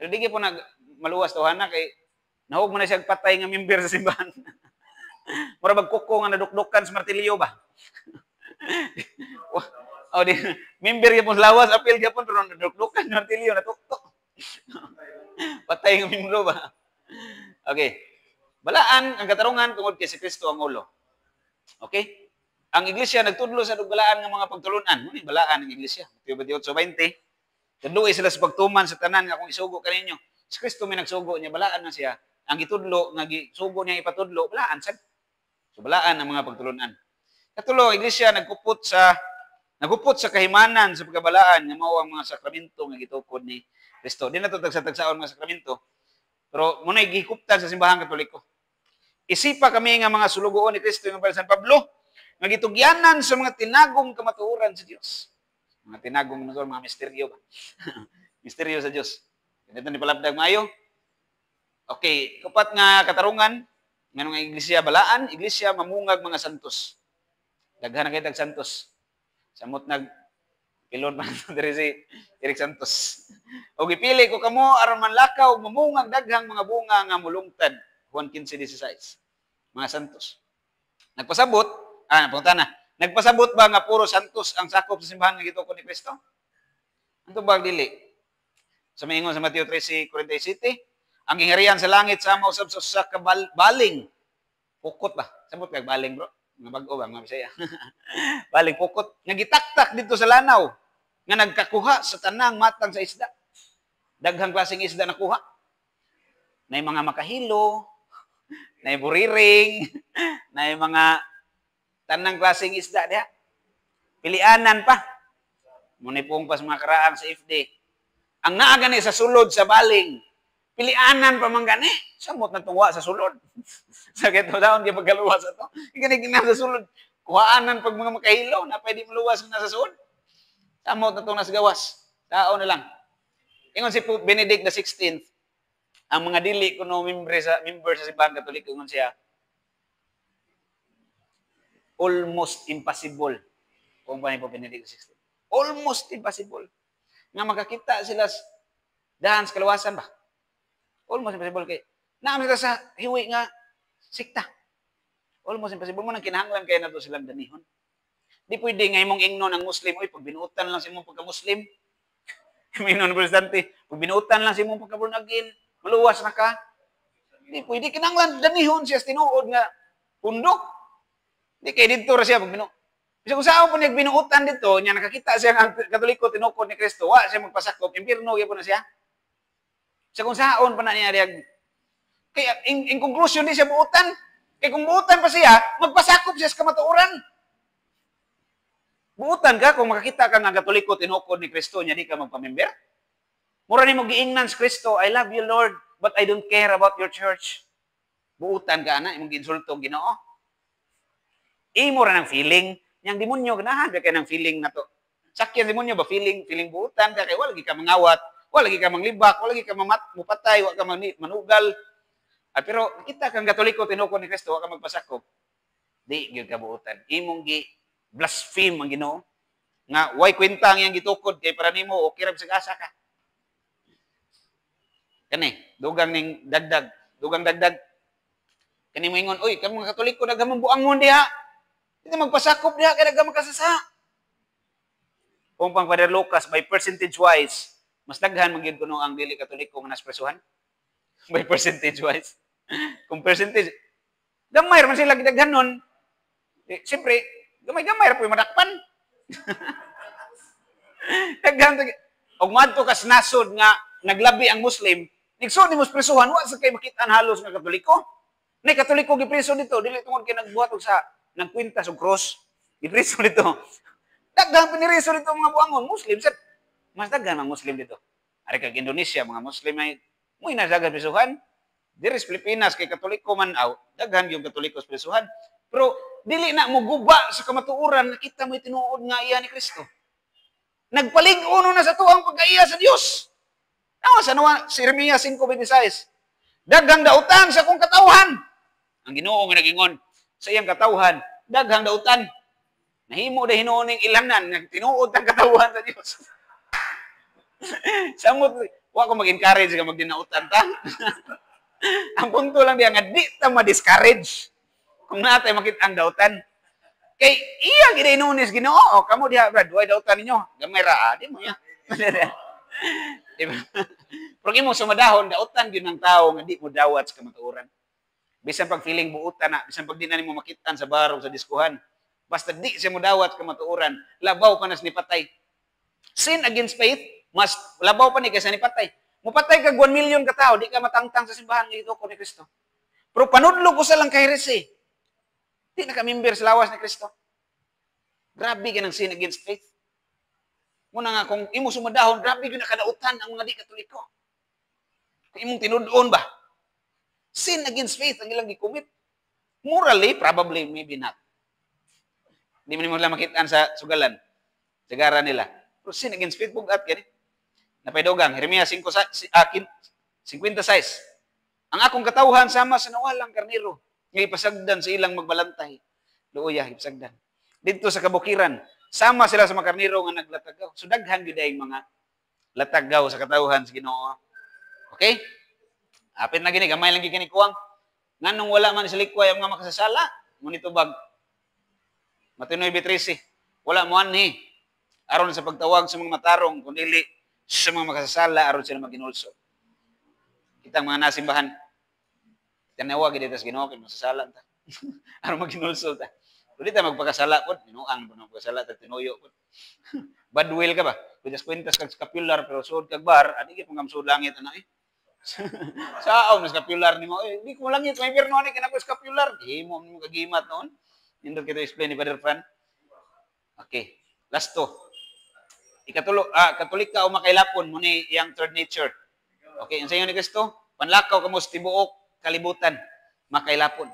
Pero di po maluwas tawhan na kay nahog mo na siya patay nga member sa simbahan. Mura magkuko nga nadukdukan sa martilyo ba? O di member gyapon lawas apil gyapon pero nadukdukan ng martilyo natuktok. Patay ng membro ba? Okay. Balaan ang katarungan tungod kay si Kristo ang ulo. Okay? Ang iglesia nagtudlo sa balaan ng mga pagtulunan. Muni balaan ang iglesia. Mateo 28:20. Tudloy sila sa pagtuman sa tanan nga kung isugo kaninyo. Si Kristo may nagsugo niya, balaan na siya. Ang gitudlo nga gisugo niya ipatudlo, balaan sad. So balaan ang mga pagtulunan. Katulo, iglesia nagupot sa kahimanan sa pagkabalaan nga mao ang mga sakramento nga gitukod ni Kristo. Di na to tagsa-tagsaon mga sakramento. Pero muna gihikuptan sa simbahan Katoliko. Isipa kami nga mga sulugoon ni Kristo nga San Pablo nga gitugyanan sa mga tinagong kamatuoran sa Dios. Mga tinagong mga misteryo ba? Misteryo sa Dios. Dito ni palabdag maayo. Okay, kapat nga katarungan nganong nga iglesia balaan, iglesia mamungag mga santos. Daghan na kay santos. Samot pilon man diri si Eric Santos. O gipili ko kamo aron manlakaw mamungag daghang mga bunga nga mulungtad. Juan 15:16. Mga santos. Nagpasabot ba nga puro santos ang sakop sa simbahan nga gitukod ni Kristo? Anto ba dili? Sa maingon sa Mateo 13:47, ang gingharian sa langit sama usab sa baling. Pukot ba? Samot kag baling, bro. Nga bag-o ba, mga Bisaya. Baling pukot. Nga gitaktak dito sa lanaw. Nga nagkakuha sa tanang matang sa isda. Daghang klaseng isda nakuha. Na mga makahilo, na buriring, na mga tanang klaseng isda diha. Pilianan pa. Muna pong pas mga karaang sa FD. Ang naaga ni sa sulod sa baling, pilianan pa man gani. Samot na tuwa sa sulod. Sakit mo daon, di pagkaluwas ito. Ikinig na sa sulod. Kuhaanan pag mga makahilo na pwede maluwas na sa sulod. Samot na itong nasa gawas. Tao na lang. Ingon si Pope Benedict XVI, ang mga dili kuno member sa simbahan Katoliko, ingon siya, almost impossible. Kung pa ni Pope Benedict XVI. Almost impossible. Nga makakita sila dahan sa kalawasan ba? Almost impossible kay namin sa hiwi nga sikta. Almost impossible mo nang kinahanglan kaya na to silang danihon. Di pwede nga imong ingnon ang Muslim, oy pag binuutan lang sa imong pagka-Muslim. Ingnon protestante, pag binuutan lang sa imong pagka-born-again, maluwas na ka. Di pwede kinahanglan danihon siya tinuod nga pundok. Di kay didto ra siya pag Kasi kung saan po niya binuutan dito, niya nakakita siya ang Katoliko tinukod ni Kristo, wa siya magpasakop, impirno gyud po na siya. Sa kung saan pa na niya diag. Kaya in conclusion di siya buutan. Kaya kung buutan pa siya, magpasakop siya sa kamatuoran. Buutan ka kung makakita ka nga Katoliko tinukod ni Kristo, niya di ka magpamember. Mura ni mo giingnan sa Kristo, I love you Lord, but I don't care about your church. Buutan ka na, imong ginsulto Ginoo. Imo ra ng feeling, yang demonyo ganahan kay ng feeling na to. Sakyan demonyo ba feeling buutan ka kay wala gi ka mangawat, wala gi ka manglibak, wala gi ka mupatay, wala ka manugal. Pero kita kang Katoliko tinukod ni Kristo, wala ka magpasakop. Di gyud ka buutan. Imong gi blaspheme ang Ginoo nga way kwenta ang iyang gitukod kay para nimo okay ra sa asa ka. Kani, dugang dagdag. Kani mo ingon, oy, kamo mga Katoliko daghang buangon diha. Hindi magpasakop diha kay daghang makasasa. Kung pang Father Lucas by percentage wise, mas daghan man gyud kuno ang dili Katoliko nga naspresuhan. By percentage wise. Kung percentage, gamay man sila gidaghanon. Siyempre, gamay-gamay ra puy madakpan. Daghan og madto kas nasod nga naglabi ang Muslim, nigsoon ni presuhan wa sa kay makit-an halos nga Katoliko. Nay Katoliko gipreso dito, dili tungod kay nagbuhat og sa nagkwintas og cross. Gipreso dito. Daghan pinireso dito mga buangon Muslim set. Mas daghan ang Muslim dito. Ari kag Indonesia mga Muslim ay muy na daghan presuhan. Diri sa Pilipinas kay Katoliko man aw, daghan yung Katoliko sa presuhan. Pero dili na mo guba sa kamatuoran nakita mo tinuod nga iya ni Kristo. Nagpalig-uno na sa tuang pagkaiya sa Dios. Ano sa nawa si Jeremias 5:26. Daghang dautan sa akong katawhan. Ang Ginoo nga nagingon sa iyang katawhan, daghang dautan. Nahimo da hinuon ning ilanan nga tinuod ang katawhan sa Dios. Samot wa ko mag-encourage ka magdinautan ta. Ang punto lang diya nga di ta ma-discourage kung natay makita ang dautan. Kay iya gid inunis Ginoo, kamo diha brad, way dautan ninyo. Gamay ra di mo ya. Diba? Pero imo sumadahon dautan gyud ng tao nga di mo dawat sa kamatuoran. Bisan pag feeling buutan na, bisan pag di na nimo makitan sa barog sa diskuhan. Basta di siya mo dawat sa kamatuoran, labaw pa nas ni patay. Sin against faith, mas labaw pa ni kaysa ni patay. Mupatay ka 1 million ka tao, di ka matangtang sa simbahan nga ito ko ni Kristo. Pero panudlo ko sa lang kay heresy. Di na ka-member sa lawas ni Kristo. Grabe ka ng sin against faith. Muna nga, kung imo sumadahon, grabe yun nakadautan ang mga di Katoliko. Kung imong tinudon ba? Sin against faith ang ilang gikumit. Morally, probably, maybe not. Hindi mo lang makitaan sa sugalan. Sagara nila. Pero sin against faith, bugat yan eh. Napaidogang, Jeremias 56. Ang akong katawhan sama sa nawalang karnero. Ngay pasagdan sa ilang magbalantay. Luoya, ipasagdan. Dito sa kabukiran, sama sila sa mga karnero nga naglatagaw. So daghan gyud ay mga latagaw sa katawhan sa Ginoo. Okay? Apit na gini, gamay lang gyud kini kuwang. Nganong wala man sa likway ang mga makasasala, ngunit ubag. Matinoy Beatrice, wala mo anhi. Aron sa pagtawag sa mga matarong, kundi sa mga makasasala, aron sila maginulso. Kitang mga nasimbahan, tanawag dito sa Ginoo kay masasala ta. Aron maginulso ta. Dili ta magpakasala pod, binuang po magpakasala ta tinuyo pod. Bad will ka ba? Kudas kwintas kag scapular pero sud kag bar, ani gyud pangamsud langit ana eh. Sao na scapular nimo? Eh, di ko langit may perno ni kana ko scapular. Di mo kagimat noon. Indot kita explain ni Brother Fran. Okay. Last to. Katolika o makailapon mo ni yang third nature. Okay, ang sayo ni Kristo, panlakaw kamo sa tibuok kalibutan, makailapon.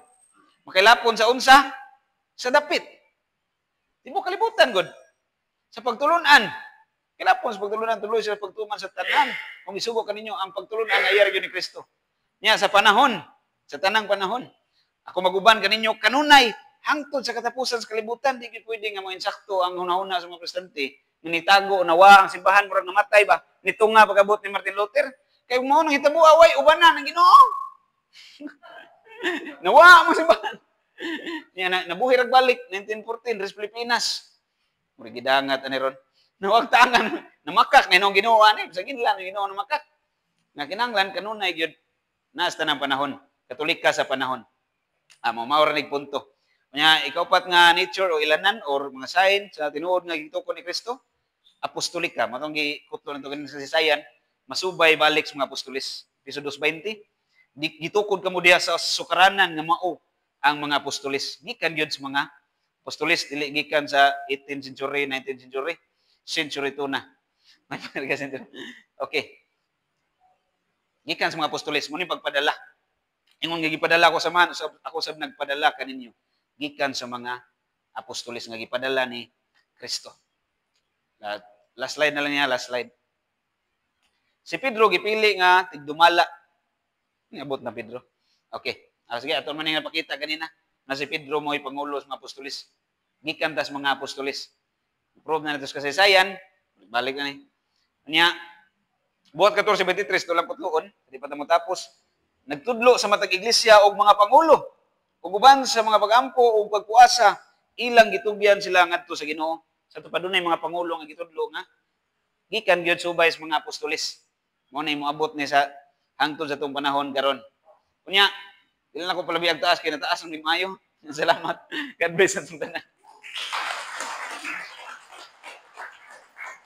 Makailapon sa unsa? Sa dapit. Tibuok kalibutan gud. Sa pagtulunan. Kilapon sa pagtulunan tuloy sa pagtuman sa tanan. Kung isugo kaninyo ang pagtulunan nga iya ni Kristo. Nya sa panahon, sa tanang panahon. Ako maguban kaninyo kanunay hangtod sa katapusan sa kalibutan, di gid pwede nga mo insakto ang hunahuna sa mga prestante. Nitago nawa ang simbahan murag namatay ba? Nitunga pagabot ni Martin Luther. Kay mo nang hitabo away ubanan ng Ginoo. Nawa mo simbahan. Niya nabuhi rag balik 1914 res Pilipinas. Murag gidangat ani ron. Nawag tangan namakak na inong Ginoo ani sa ginlan ng Ginoo namakak. Nga kinanglan kanunay gyud nas tanang panahon. Katolika sa panahon. Mao ra nig punto. Nya ikaupat nga nature o ilanan or mga sign sa tinuod nga gitukod ni Kristo, apostolic ka. Matong gikutlo nito ganin sa sisayan, masubay balik sa mga apostolis. Piso 2:20, gitukod kamo diha sa sukaranan nga mao ang mga apostolis. Gikan gyud sa mga apostolis, dili gikan sa 18th century, 19th century, century 2 na. Okay. Gikan sa mga apostolis, mo ni pagpadala. Ingon nga gipadala ko sa man, ako sab nagpadala kaninyo. Gikan sa mga apostolis nga gipadala ni Kristo. Last slide na lang niya, last slide. Si Pedro gipili nga tigdumala. Ngabot na Pedro. Okay. Sige, ato man nga pakita kanina na si Pedro mo'y pangulo sa mga apostolis. Gikan tas mga apostolis. Prove na nito sa kasaysayan. Balik na ni. Kanya, buhat 14:23, ito lang putloon. Hindi pa mo tapos. Nagtudlo sa matag iglesia o mga pangulo. Ug uban sa mga pag-ampo o pagpuasa, ilang gitugyan sila ngadto sa Ginoo. Sa tupadunay mga pangulo nga gitudlo nga gikan gyud subay sa mga apostolis. Mo na moabot ni sa hangtod sa tong panahon karon. Kunya, dili na ko palabi ang taas kay nataas ang maayo. Salamat. God bless sa tanan.